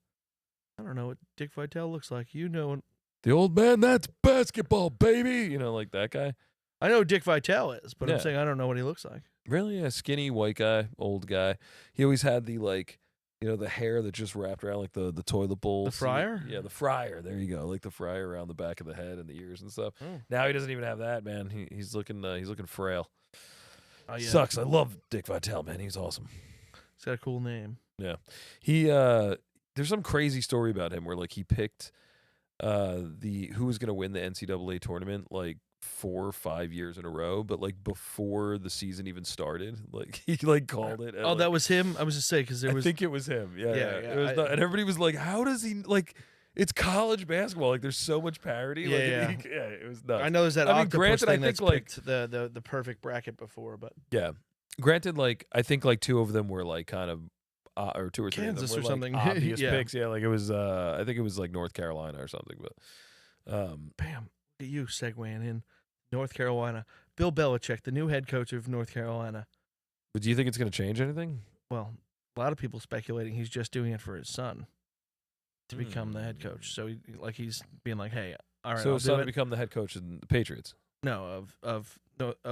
I don't know what Dick Vitale looks like. You know, The old man, that's basketball, baby. You know, like that guy. I know who Dick Vitale is, but I'm Yeah. saying I don't know what he looks like. Really, a skinny white guy, old guy. He always had the the hair that just wrapped around like the toilet bowl. The fryer? Yeah, the fryer. There you go, like the fryer around the back of the head and the ears and stuff. Oh. Now he doesn't even have that, man. He's looking frail. Oh, yeah. Sucks. I love Dick Vitale, man. He's awesome. He's got a cool name. Yeah, he there's some crazy story about him where like he picked who was gonna win the NCAA tournament like 4 or 5 years in a row, but like before the season even started, like he like called it. Oh, that was him. I was just saying because there was. I think it was him. Yeah, Yeah, It was and everybody was like, "How does he like?" It's college basketball. Like, there's so much parody. Yeah, like, it was nuts. I know there's that I mean, octopus granted, thing I think that's like picked the perfect bracket before, but yeah. Granted, like I think like 2 of them were like kind of or 2 or 3 Kansas of them or were something. like obvious Yeah. picks. Yeah, like it was. I think it was like North Carolina or something. But bam, look at you segueing in North Carolina. Bill Belichick, the new head coach of North Carolina. But do you think it's going to change anything? Well, a lot of people speculating he's just doing it for his son to become the head coach. So he's being like, hey, all right, So I'll his do son it. to become the head coach of the Patriots. No, of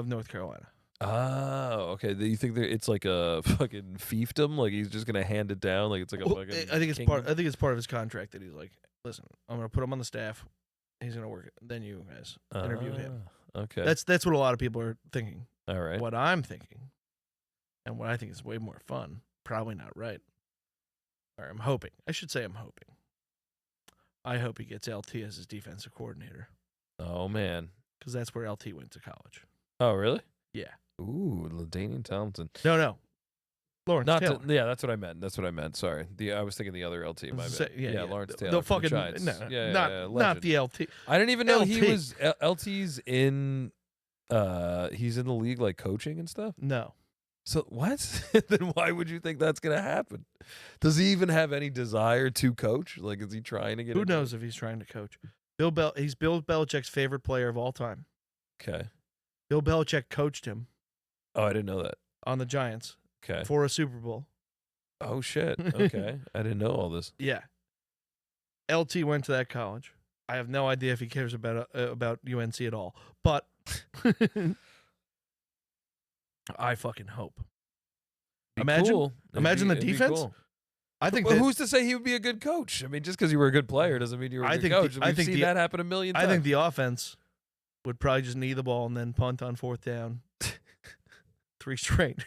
North Carolina. Oh, okay. You think that it's like a fucking fiefdom? Like he's just gonna hand it down? Like it's like a Well, fucking. I think it's kingdom? part. I think it's part of his contract that he's like, listen, I'm gonna put him on the staff. He's gonna work it. Then you guys interview him. Okay. That's what a lot of people are thinking. All right. What I'm thinking, and what I think is way more fun. Probably not right. Or I'm hoping. I should say I'm hoping. I hope he gets LT as his defensive coordinator Oh man. because that's where LT went to college. Oh really? Yeah. Ooh, LaDainian Tomlinson. No. Lawrence Not Taylor. yeah, that's what I meant. That's what I meant. Sorry. I was thinking the other LT. My bad. Yeah. Lawrence Taylor. The from the fucking Giants. no, yeah, not legend. the LT. I didn't even know LT. he was LT's in. He's in the league like coaching and stuff. No. So what? Then why would you think that's gonna happen? Does he even have any desire to coach? Like, is he trying to get? Who into knows if he's trying to coach? He's Bill Belichick's favorite player of all time. Okay. Bill Belichick coached him Oh, I didn't know that. on the Giants Okay. for a Super Bowl. Oh shit. Okay. I didn't know all this. Yeah. LT went to that college. I have no idea if he cares about UNC at all, but I fucking hope. Be Imagine- cool. imagine the It'd be defense. cool. I think But that, who's to say he would be a good coach? I mean, just because you were a good player doesn't mean you were a I good think coach. the- We've I think seen the- that happen a million times. I think the offense would probably just knee the ball and then punt on 4th down. 3 straight.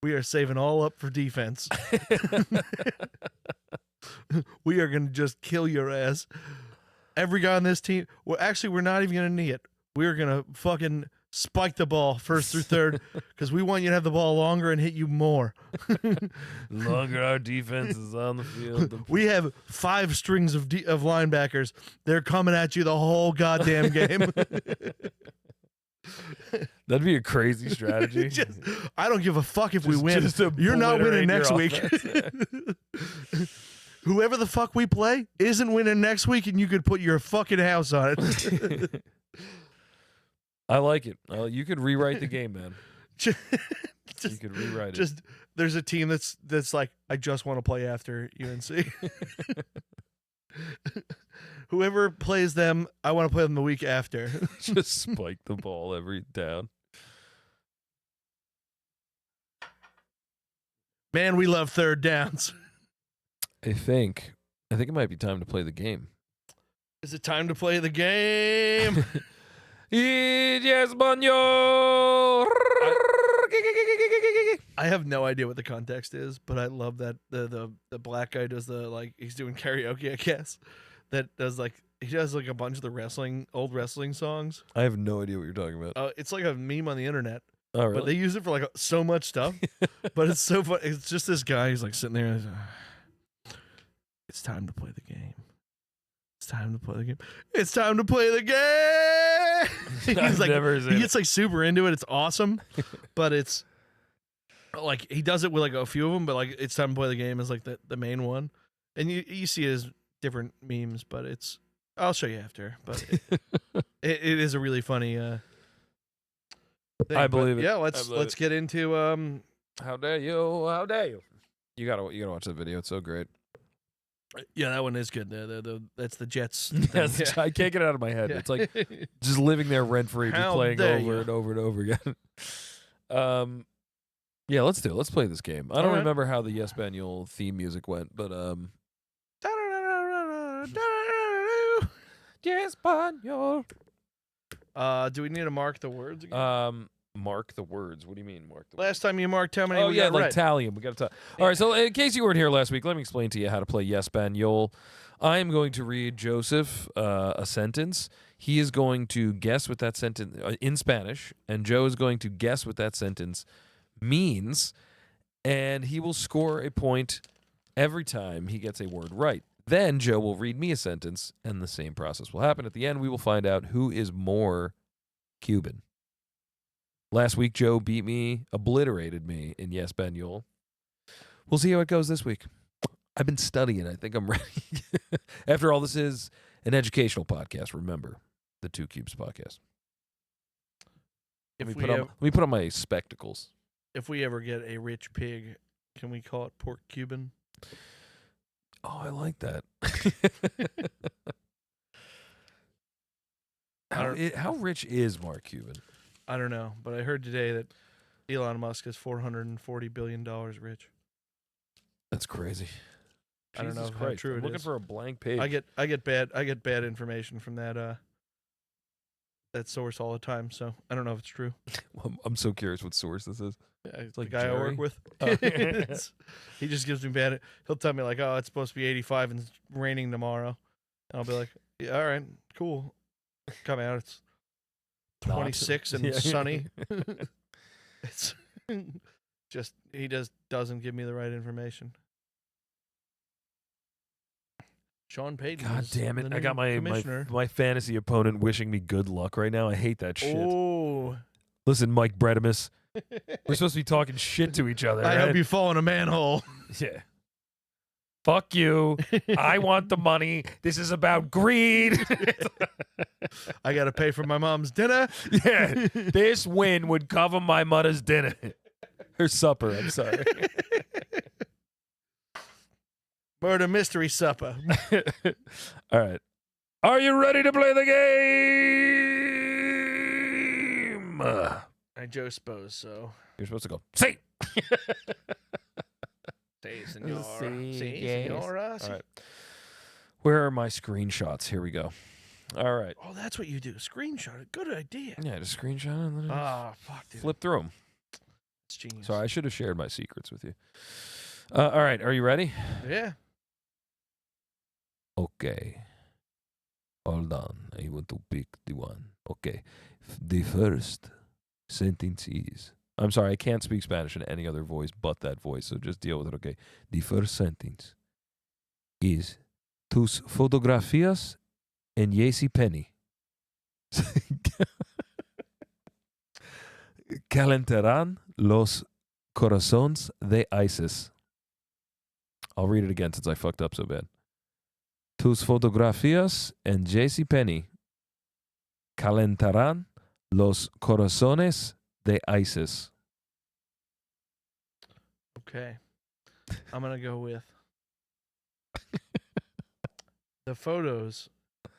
We are saving all up for defense. We are going to just kill your ass. Every guy on this team. Well, actually, we're not even going to knee it. We're going to fucking spike the ball 1st through 3rd because we want you to have the ball longer and hit you more. longer our defense is on the field. We have 5 strings of linebackers. They're coming at you the whole goddamn game. That'd be a crazy strategy. I don't give a fuck if we Just- win. just You're not winning obliterate next your week. offense. Whoever the fuck we play isn't winning next week, and you could put your fucking house on it. I like it. You could rewrite the game, man. You Just, could rewrite it. just there's a team that's like, I just want to play after UNC. Whoever plays them, I want to play them the week after. Just spike the ball every down. Man, we love 3rd downs. I think it might be time to play the game. Is it time to play the game? YESPONOL. I have no idea what the context is, but I love that the black guy does he's doing karaoke, I guess. That does he does a bunch of the old wrestling songs. I have no idea what you're talking about. It's like a meme on the internet, Oh, really? but they use it for so much stuff. But it's so fun. It's just this guy. He's sitting there. And it's time to play the game. It's time to play the game. It's time to play the game. I've never seen he it. gets super into it. It's awesome, but it's he does it with a few of them. But it's time to play the game is the main one, and you see it as different memes. But I'll show you after. But it is a really funny. Thing. I believe it. Yeah, I let's believe it. get into How dare you? How dare you? You gotta watch the video. It's so great. Yeah, that one is good. That's the Jets. Yes, thing. I can't get it out of my head. Yeah. It's like just living there rent free, just How playing dare over you. and over and over again. Yeah, let's do it. Let's play this game. I don't All right. remember how the YESPONOL theme music went, but YESPONOL. Do we need to mark the words again? Mark the words. What do you mean, mark the Last time you marked how many Oh, we yeah, got like right. tally them. We got to tally. All right, so in case you weren't here last week, let me explain to you how to play Yespanol. I am going to read Joseph a sentence. He is going to guess what that sentence in Spanish, and Joe is going to guess what that sentence means, and he will score a point every time he gets a word right. Then Joe will read me a sentence, and the same process will happen. At the end, we will find out who is more Cuban. Last week, Joe beat me, obliterated me in Yespanol. We'll see how it goes this week. I've been studying. I think I'm ready. After all, this is an educational podcast. Remember, the Two Cubes podcast. Let me put on my spectacles. If we ever get a rich pig, can we call it pork Cuban? Oh, I like that. How rich is Mark Cuban? I don't know, but I heard today that Elon Musk is $440 billion rich. That's crazy. I don't know Jesus how Christ. true I'm it looking is. for a blank page. I get bad information from that source all the time, so I don't know if it's true. I'm so curious what source this is. Yeah, it's like the guy I Jerry? work with. Oh. He just gives me bad. He'll tell me like, "Oh, it's supposed to be 85 and it's raining tomorrow," and I'll be like, "Yeah, all right, cool." Come out, it's 26 and Yeah. sunny. It's just he just doesn't give me the right information. Sean Payton. God is damn the it. I new got my commissioner. fantasy opponent wishing me good luck right now. I hate that shit. Oh. Listen, Mike Bredimus, we're supposed to be talking shit to each other, I right? hope you fall in a manhole. Yeah. Fuck you. I want the money. This is about greed. I got to pay for my mom's dinner. Yeah. This win would cover my mother's dinner. Her supper, I'm sorry. Murder mystery supper. All right. Are you ready to play the game? I Joe Spose, so. You're supposed to go, say. Say, senora. Sí, Sí, yes. senora. All right. Where are my screenshots? Here we go. All right. Oh, that's what you do. Screenshot it. Good idea. Yeah, just screenshot it and then Ah, fuck, dude. flip through them. It's genius. Sorry, I should have shared my secrets with you. All right. Are you ready? Yeah. Okay. Hold on. I want to pick the one. Okay. The first sentence is... I'm sorry, I can't speak Spanish in any other voice but that voice, so just deal with it, okay? The first sentence is tus fotografías en JCPenney calentarán los corazones de ISIS. I'll read it again since I fucked up so bad. Tus fotografías en JCPenney calentarán los corazones de ISIS. Okay. I'm going to go with the photos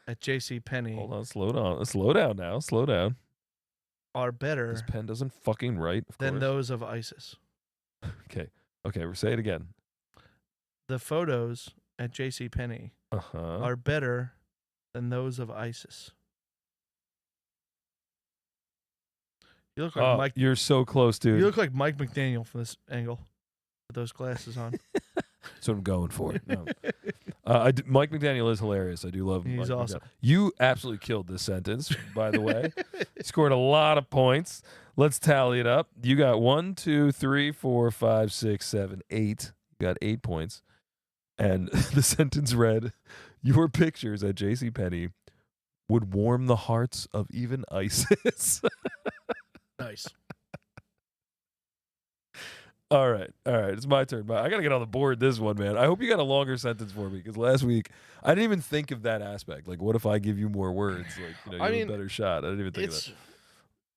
at JCPenney Hold on, slow down. Slow down now. Slow down. are better This pen doesn't fucking write, of than course. those of ISIS. Okay, say it again. The photos at JCPenney Uh-huh. are better than those of ISIS. You look like Oh, Mike. you're so close, dude. You look like Mike McDaniel from this angle with those glasses on. That's what I'm going for. No. Mike McDaniel is hilarious. I do love him. He's Mike awesome. McDaniel. You absolutely killed this sentence, by the way. Scored a lot of points. Let's tally it up. You got 1, 2, 3, 4, 5, 6, 7, 8. You got 8 points. And the sentence read, your pictures at JCPenney would warm the hearts of even ISIS. Nice. All right. It's my turn. I got to get on the board this one, man. I hope you got a longer sentence for me because last week I didn't even think of that aspect. Like, what if I give you more words? Like, you have a better shot. I didn't even think of that.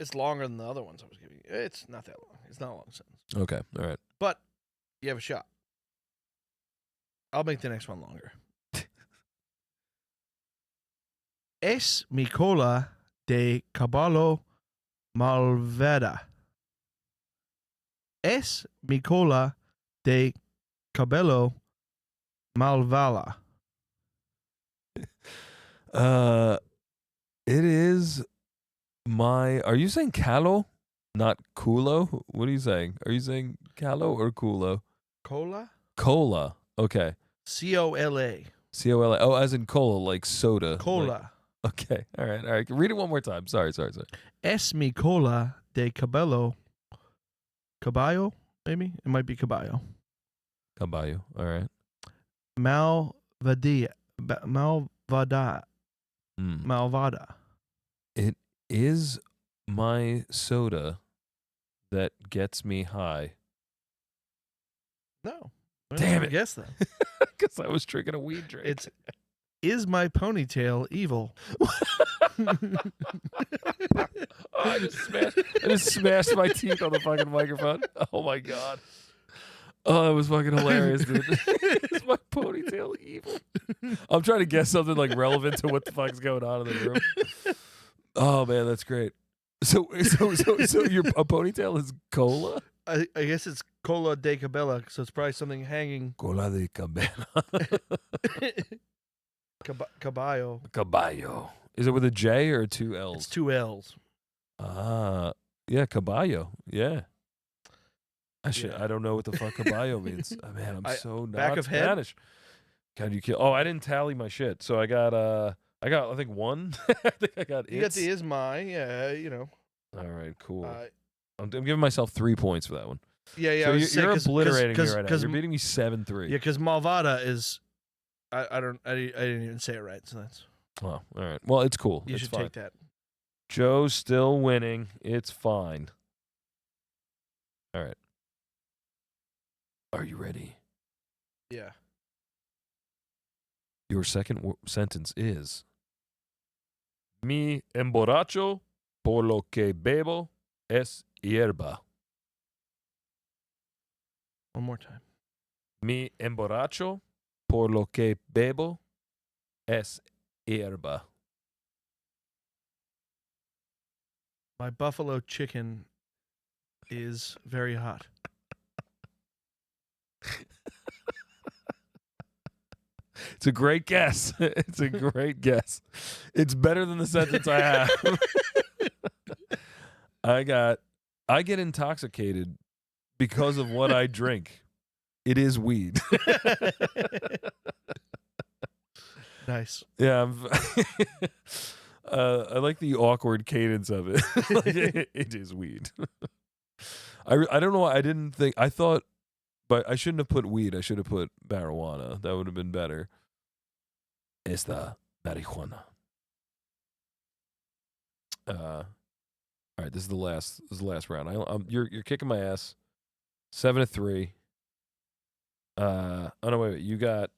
It's longer than the other ones I was giving you. It's not that long. It's not a long sentence. Okay. All right. But you have a shot. I'll make the next one longer. Es mi cola de caballo malvada. Es mi cola de cabello malvala. It is my. Are you saying callo? Not culo? What are you saying? Are you saying callo or culo? Cola? Cola. Okay. Cola. Cola. Oh, as in cola, like soda. Like, Cola. okay. All right. Read it one more time. Sorry. Es mi cola de cabello. Caballo, maybe? It might be caballo. Caballo. All right. Malvada. Mm. Malvada. It is my soda that gets me high. No. Damn it. Guess that. Because I was drinking a weed drink. It's is my ponytail evil? I just smashed my teeth on the fucking microphone. Oh my god. Oh, that was fucking hilarious, dude. Is my ponytail evil? I'm trying to guess something like relevant to what the fuck's going on in the room. Oh man, that's great. So your a ponytail is cola? I guess it's cola de cabello, so it's probably something hanging. Cola de cabana. Caballo. Caballo. Is it with a J or two L's? It's 2 L's. Yeah, caballo. Yeah. Yeah. I don't know what the fuck caballo means. Oh, man, I'm so not back of Spanish. Can you kill? Oh, I didn't tally my shit. So I got I think one. I think I got You got the is my, yeah, you know. All right, cool. I'm giving myself 3 points for that one. Yeah. So you're obliterating me cause, right now. You're beating me 7-3. Yeah, because Malvada is, I didn't even say it right, so that's. Oh, all right. Well, it's cool. You it's should fine. take that. Joe's still winning. It's fine. All right. Are you ready? Yeah. Your second sentence is: Mi emborracho por lo que bebo es hierba. One more time. Mi emborracho por lo que bebo es hierba. My buffalo chicken is very hot. It's a great guess. It's a great guess. It's better than the sentence I have. I get intoxicated because of what I drink. It is weed. Nice. Yeah, I like the awkward cadence of it. It is weed. I don't know why I didn't think. I thought, but I shouldn't have put weed. I should have put marijuana. That would have been better. Esta marijuana. All right, this is the last round. You're kicking my ass. 7-3. Oh no, wait. You got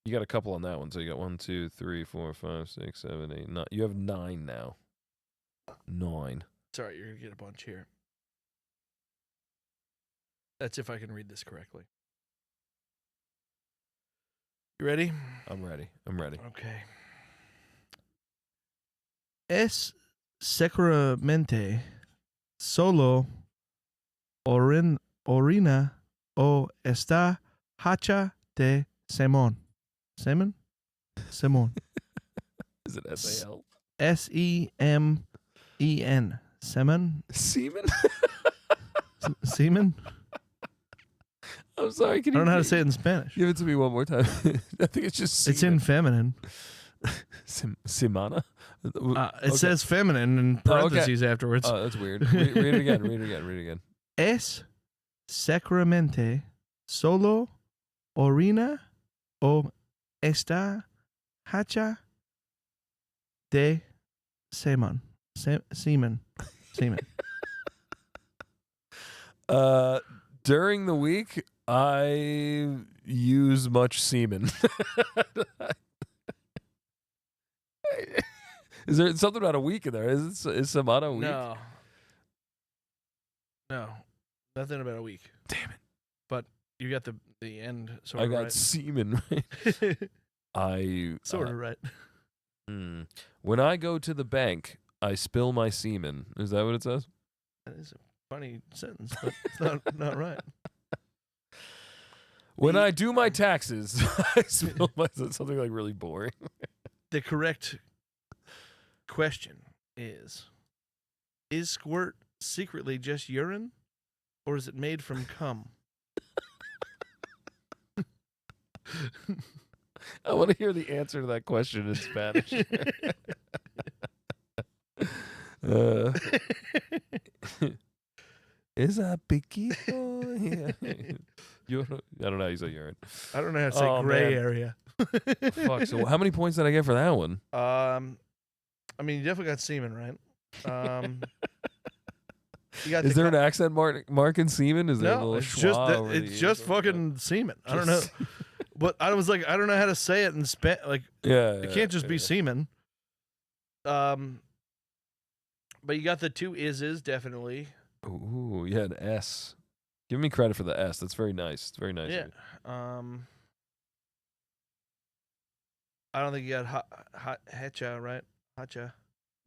a couple on that one. So you got 1, 2, 3, 4, 5, 6, 7, 8, 9. You have 9 now. 9. It's all right. You're going to get a bunch here. That's if I can read this correctly. You ready? I'm ready. Okay. Es seguramente solo orina o está hacha de Simón. Simon? Simón. Is it SAL? Semen. Semen? Semen? Semen? I'm sorry. I don't know how to say it in Spanish. Give it to me one more time. I think it's just semen. It's in feminine. Semana? It says feminine in parentheses afterwards. Oh, that's weird. Read it again. Read it again. Es seguramente solo orina o está hacha de semen. Semen. During the week, I use much semen. Is there something about a week in there? Is Semana a week? No. Nothing about a week. Damn it. But you got the end sort I of got right. semen right. Sort of right. When I go to the bank, I spill my semen. Is that what it says? That is a funny sentence, but it's not right. When I do my taxes, I spill my something like really boring. The correct question is squirt secretly just urine, or is it made from cum? I want to hear the answer to that question in Spanish. Is a piquito? I don't know how you say urine. I don't know how to say gray man. area. Fuck. So how many points did I get for that one? I mean, you definitely got semen, right? You got Is there an accent mark in semen? Is there a no? little It's just schwa over the it's just ears? fucking semen. I don't know, but I was like, I don't know how to say it in like. Yeah, It can't just be semen. But you got the two is definitely. Ooh, yeah, an S. Give me credit for the S. That's very nice. It's very nice. Yeah. I don't think you got hot hetcha, right? Hotcha.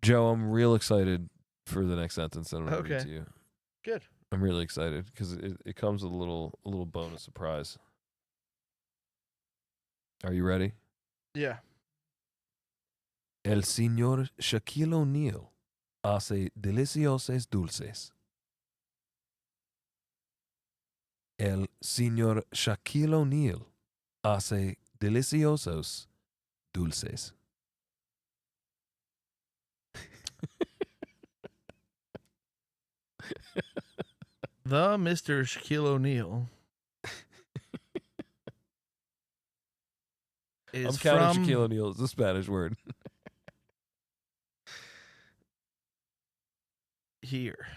Joe, I'm real excited for the next sentence that I'm going to read to you. Good. I'm really excited because it comes with a little bonus surprise. Are you ready? Yeah. El señor Shaquille O'Neal hace deliciosos dulces. El señor Shaquille O'Neal hace deliciosos dulces. The Mr. Shaquille O'Neal is I'm counting from Shaquille O'Neal as a Spanish word. here.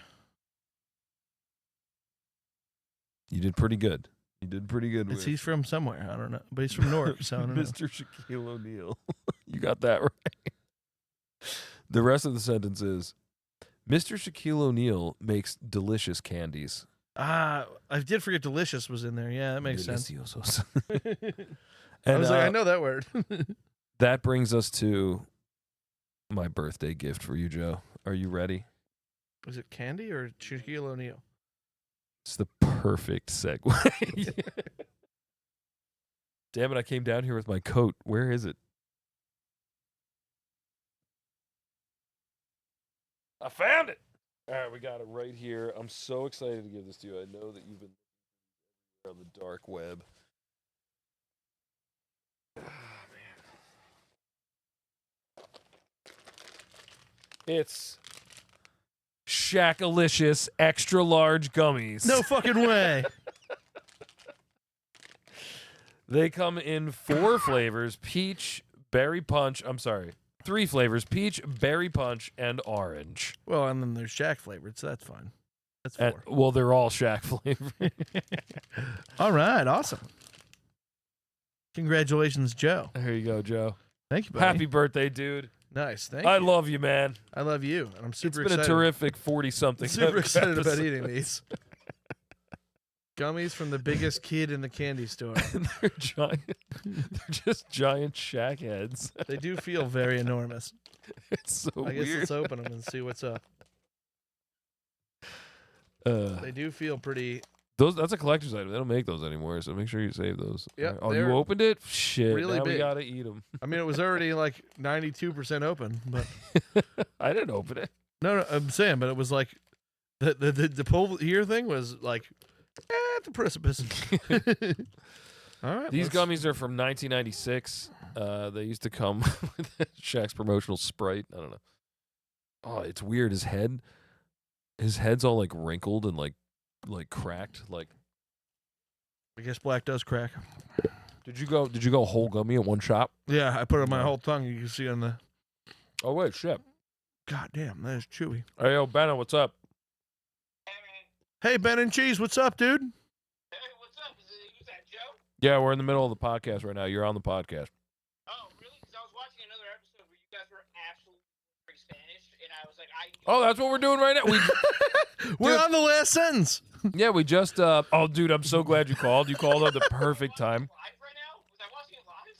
You did pretty good. You did pretty good with He's from somewhere. I don't know. But he's from Newark, so I don't know. Mr. Shaquille O'Neal. You got that right. The rest of the sentence is, Mr. Shaquille O'Neal makes delicious candies. I did forget delicious was in there. Yeah, that makes Deliciosos. sense. And I was like, I know that word. that brings us to my birthday gift for you, Joe. Are you ready? Was it candy or Shaquille O'Neal? It's the perfect segue. Damn it, I came down here with my coat. Where is it? I found it. All right, we got it right here. I'm so excited to give this to you. I know that you've been on the dark web. Oh, man. It's Shackalicious extra large gummies. No fucking way. They come in 4 flavors: peach, berry punch. I'm sorry, 3 flavors: peach, berry punch, and orange. Well, and then there's Shaq flavored, so that's fine. That's 4. Well, they're all Shaq flavored. All right, awesome. Congratulations, Joe. There you go, Joe. Thank you, buddy. Happy birthday, dude. Nice. Thank you. I love you, man. I love you, and I'm super It's been excited. a terrific 40-something. Super excited about eating these. Gummies from the biggest kid in the candy store. They're giant. They're just giant Shaq heads. They do feel very enormous. It's so I guess weird. let's open them and see what's up. They do feel pretty. That's a collector's item. They don't make those anymore, so make sure you save those. Yep, Oh, they're you opened it? Shit. really now we big. gotta eat them. I mean, it was already like 92% open, but I didn't open it. no, I'm saying, but it was like the pull here thing was like at the precipice. All right, These gummies are from 1996. They used to come with Shaq's promotional Sprite. I don't know. Oh, it's weird. His head's all like wrinkled and like cracked. Like, I guess black does crack. did you go whole gummy at one shop? Yeah, I put it on my No. whole tongue. You can see on the. Oh wait, shit. God damn, that is chewy. Hey, yo, Benno, what's up? Hey, Ben and Cheese, what's up, dude? Hey, what's up? Is that Joe? Yeah, we're in the middle of the podcast right now. You're on the podcast. Oh, really? Because I was watching another episode where you guys were absolutely Spanish, and I was like, Oh, that's what we're doing right now. We're Dude. on the last sentence. Yeah, we just. Oh, dude, I'm so glad you called. You called at the perfect time. Live right now? Was I watching it live?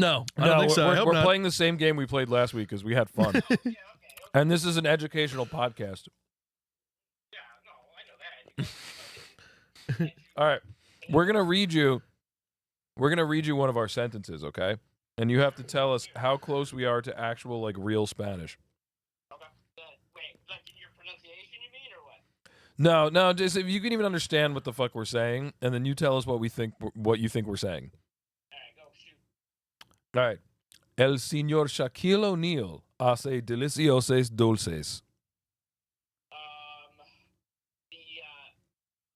No, I don't think so. I hope We're not. playing the same game we played last week because we had fun. Yeah, okay. And this is an educational podcast. Yeah, no, I know that. All right, we're gonna read you one of our sentences, okay? And you have to tell us how close we are to actual, like, real Spanish. Okay. Wait, like in your pronunciation, you mean? No, just if you can even understand what the fuck we're saying, and then you tell us what you think we're saying. All right, go shoot. All right. El señor Shaquille O'Neal hace deliciosos dulces.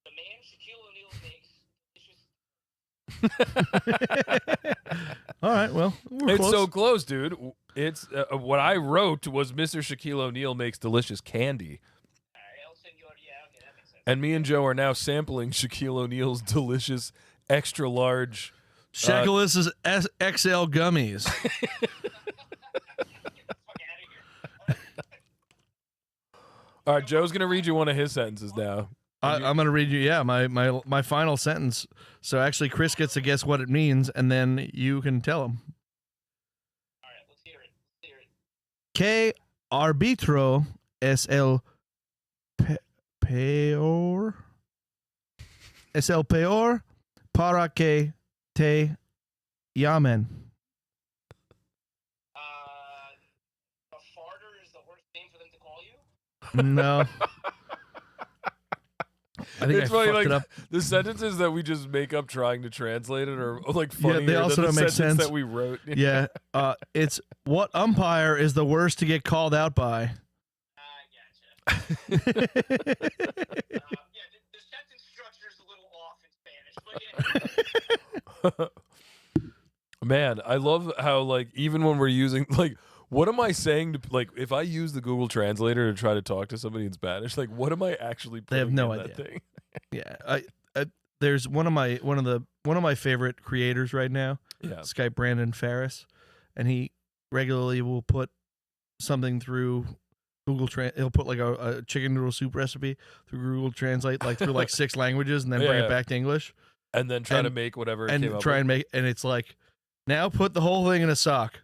The man Shaquille O'Neal makes delicious. All right, well, we're It's close. so close, dude. It's what I wrote was Mr. Shaquille O'Neal makes delicious candy. All right, El Senor. Yeah, okay, that makes sense. And me and Joe are now sampling Shaquille O'Neal's delicious, extra large. Shackle's XL gummies. Get the fuck out of here. All right, Joe's gonna read you one of his sentences now. I'm gonna read you. Yeah, my final sentence. So actually, Chris gets to guess what it means, and then you can tell him. All right, let's hear it. Que arbitro es el peor. Es el peor para que te llamen. A farter is the worst name for them to call you? No. I think It's I funny, fucked like it up. the sentences that we just make up trying to translate it are like funnier they also than the don't make sentence sense. that we wrote. Yeah. It's what umpire is the worst to get called out by. I gotcha. Yeah, the sentence structure is a little off in Spanish, but yeah. Man, I love how like even when we're using like what am I saying to like if I use the Google Translator to try to talk to somebody in Spanish, like what am I actually They have putting no in that idea. thing? Yeah. There's one of my favorite creators right now. Yeah. Skype Brandon Ferris, and he regularly will put something through Google He'll put like a chicken noodle soup recipe through Google Translate, like through like 6 languages, and then bring Yeah. it back to English, And then try And- to make whatever it and came up try with. and make. And it's like, now put the whole thing in a sock,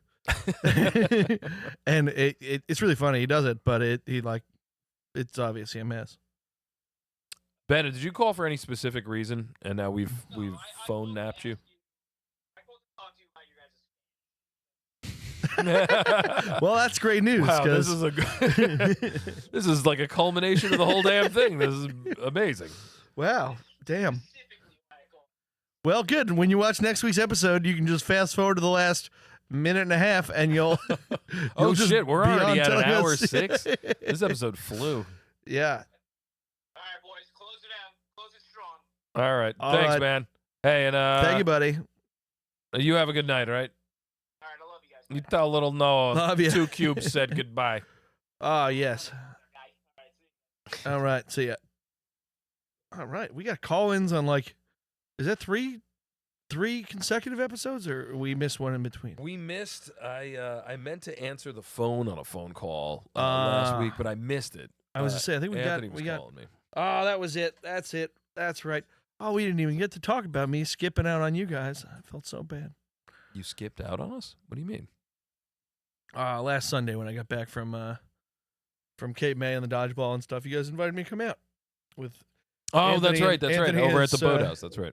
and it's really funny. He does it, but it's obviously a mess. Bennett, did you call for any specific reason? And now we've I phone called to napped you. I called to talk to you about your guys' Well, that's great news. Wow, this 'cause- is a this is like a culmination of the whole damn thing. This is amazing. wow, damn. specifically why I called. Well, good. When you watch next week's episode, you can just fast forward to the last minute and a half, and you'll. Oh you'll just shit, we're be already on at an telling hour us- 6. This episode flew. Yeah. All right, boys, close it out. Close it strong. All right, All thanks, right. man. Hey, and Thank you, buddy. you have a good night, all right? All right, I love you guys. You tell little Noah Love ya. 2 cubes said goodbye. Ah, yes. Guy. All right, see you. All right. See ya. All right. We got call-ins on is that three consecutive episodes, or we missed one in between? We missed. I meant to answer the phone on a phone call last week, but I missed it. I was to say, I think Anthony we was got. calling me. Oh, that was it. That's it. That's right. Oh, we didn't even get to talk about me skipping out on you guys. I felt so bad. You skipped out on us? What do you mean? Last Sunday when I got back from Cape May and the dodgeball and stuff, you guys invited me to come out with. Oh, Anthony that's right. That's Anthony right. Over at is, the boathouse. That's right.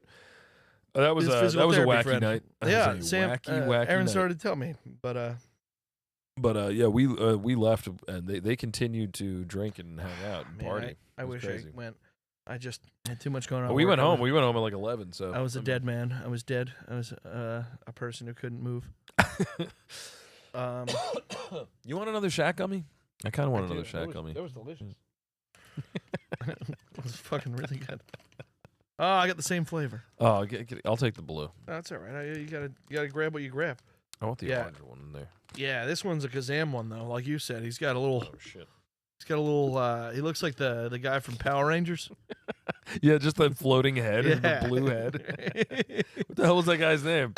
That was his a physical wacky therapy friend. night. That Yeah, was a Sam. wacky Aaron night. started to tell me, but But we left and they continued to drink and hang out and man, party. I It was wish crazy. I went. I just had too much going on. But we at work. went home. We went home at like 11. So I was a mean, dead man. I was dead. I was a person who couldn't move. You want another Shack gummy? I kind of want another That Shack was, gummy. that was delicious. It was fucking really good. Oh, I got the same flavor. Oh, I'll take the blue. That's all right. You gotta grab what you grab. I want the Yeah. orange one in there. Yeah, this one's a Kazam one though. Like you said, he's got a little. Oh shit. He's got a little. He looks like the guy from Power Rangers. Yeah, just that floating head and the Yeah. blue head. What the hell was that guy's name?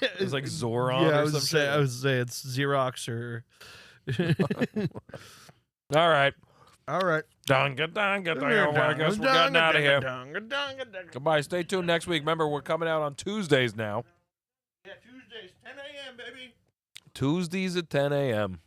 It was like Zoron Yeah, or some shit. I was say it's Xerox or. All right. All right. Dunga, dunga, dunga. Well, I guess we're getting out of here. Goodbye. Stay tuned next week. Remember, we're coming out on Tuesdays now. Yeah, Tuesdays, 10 a.m., baby. Tuesdays at 10 a.m.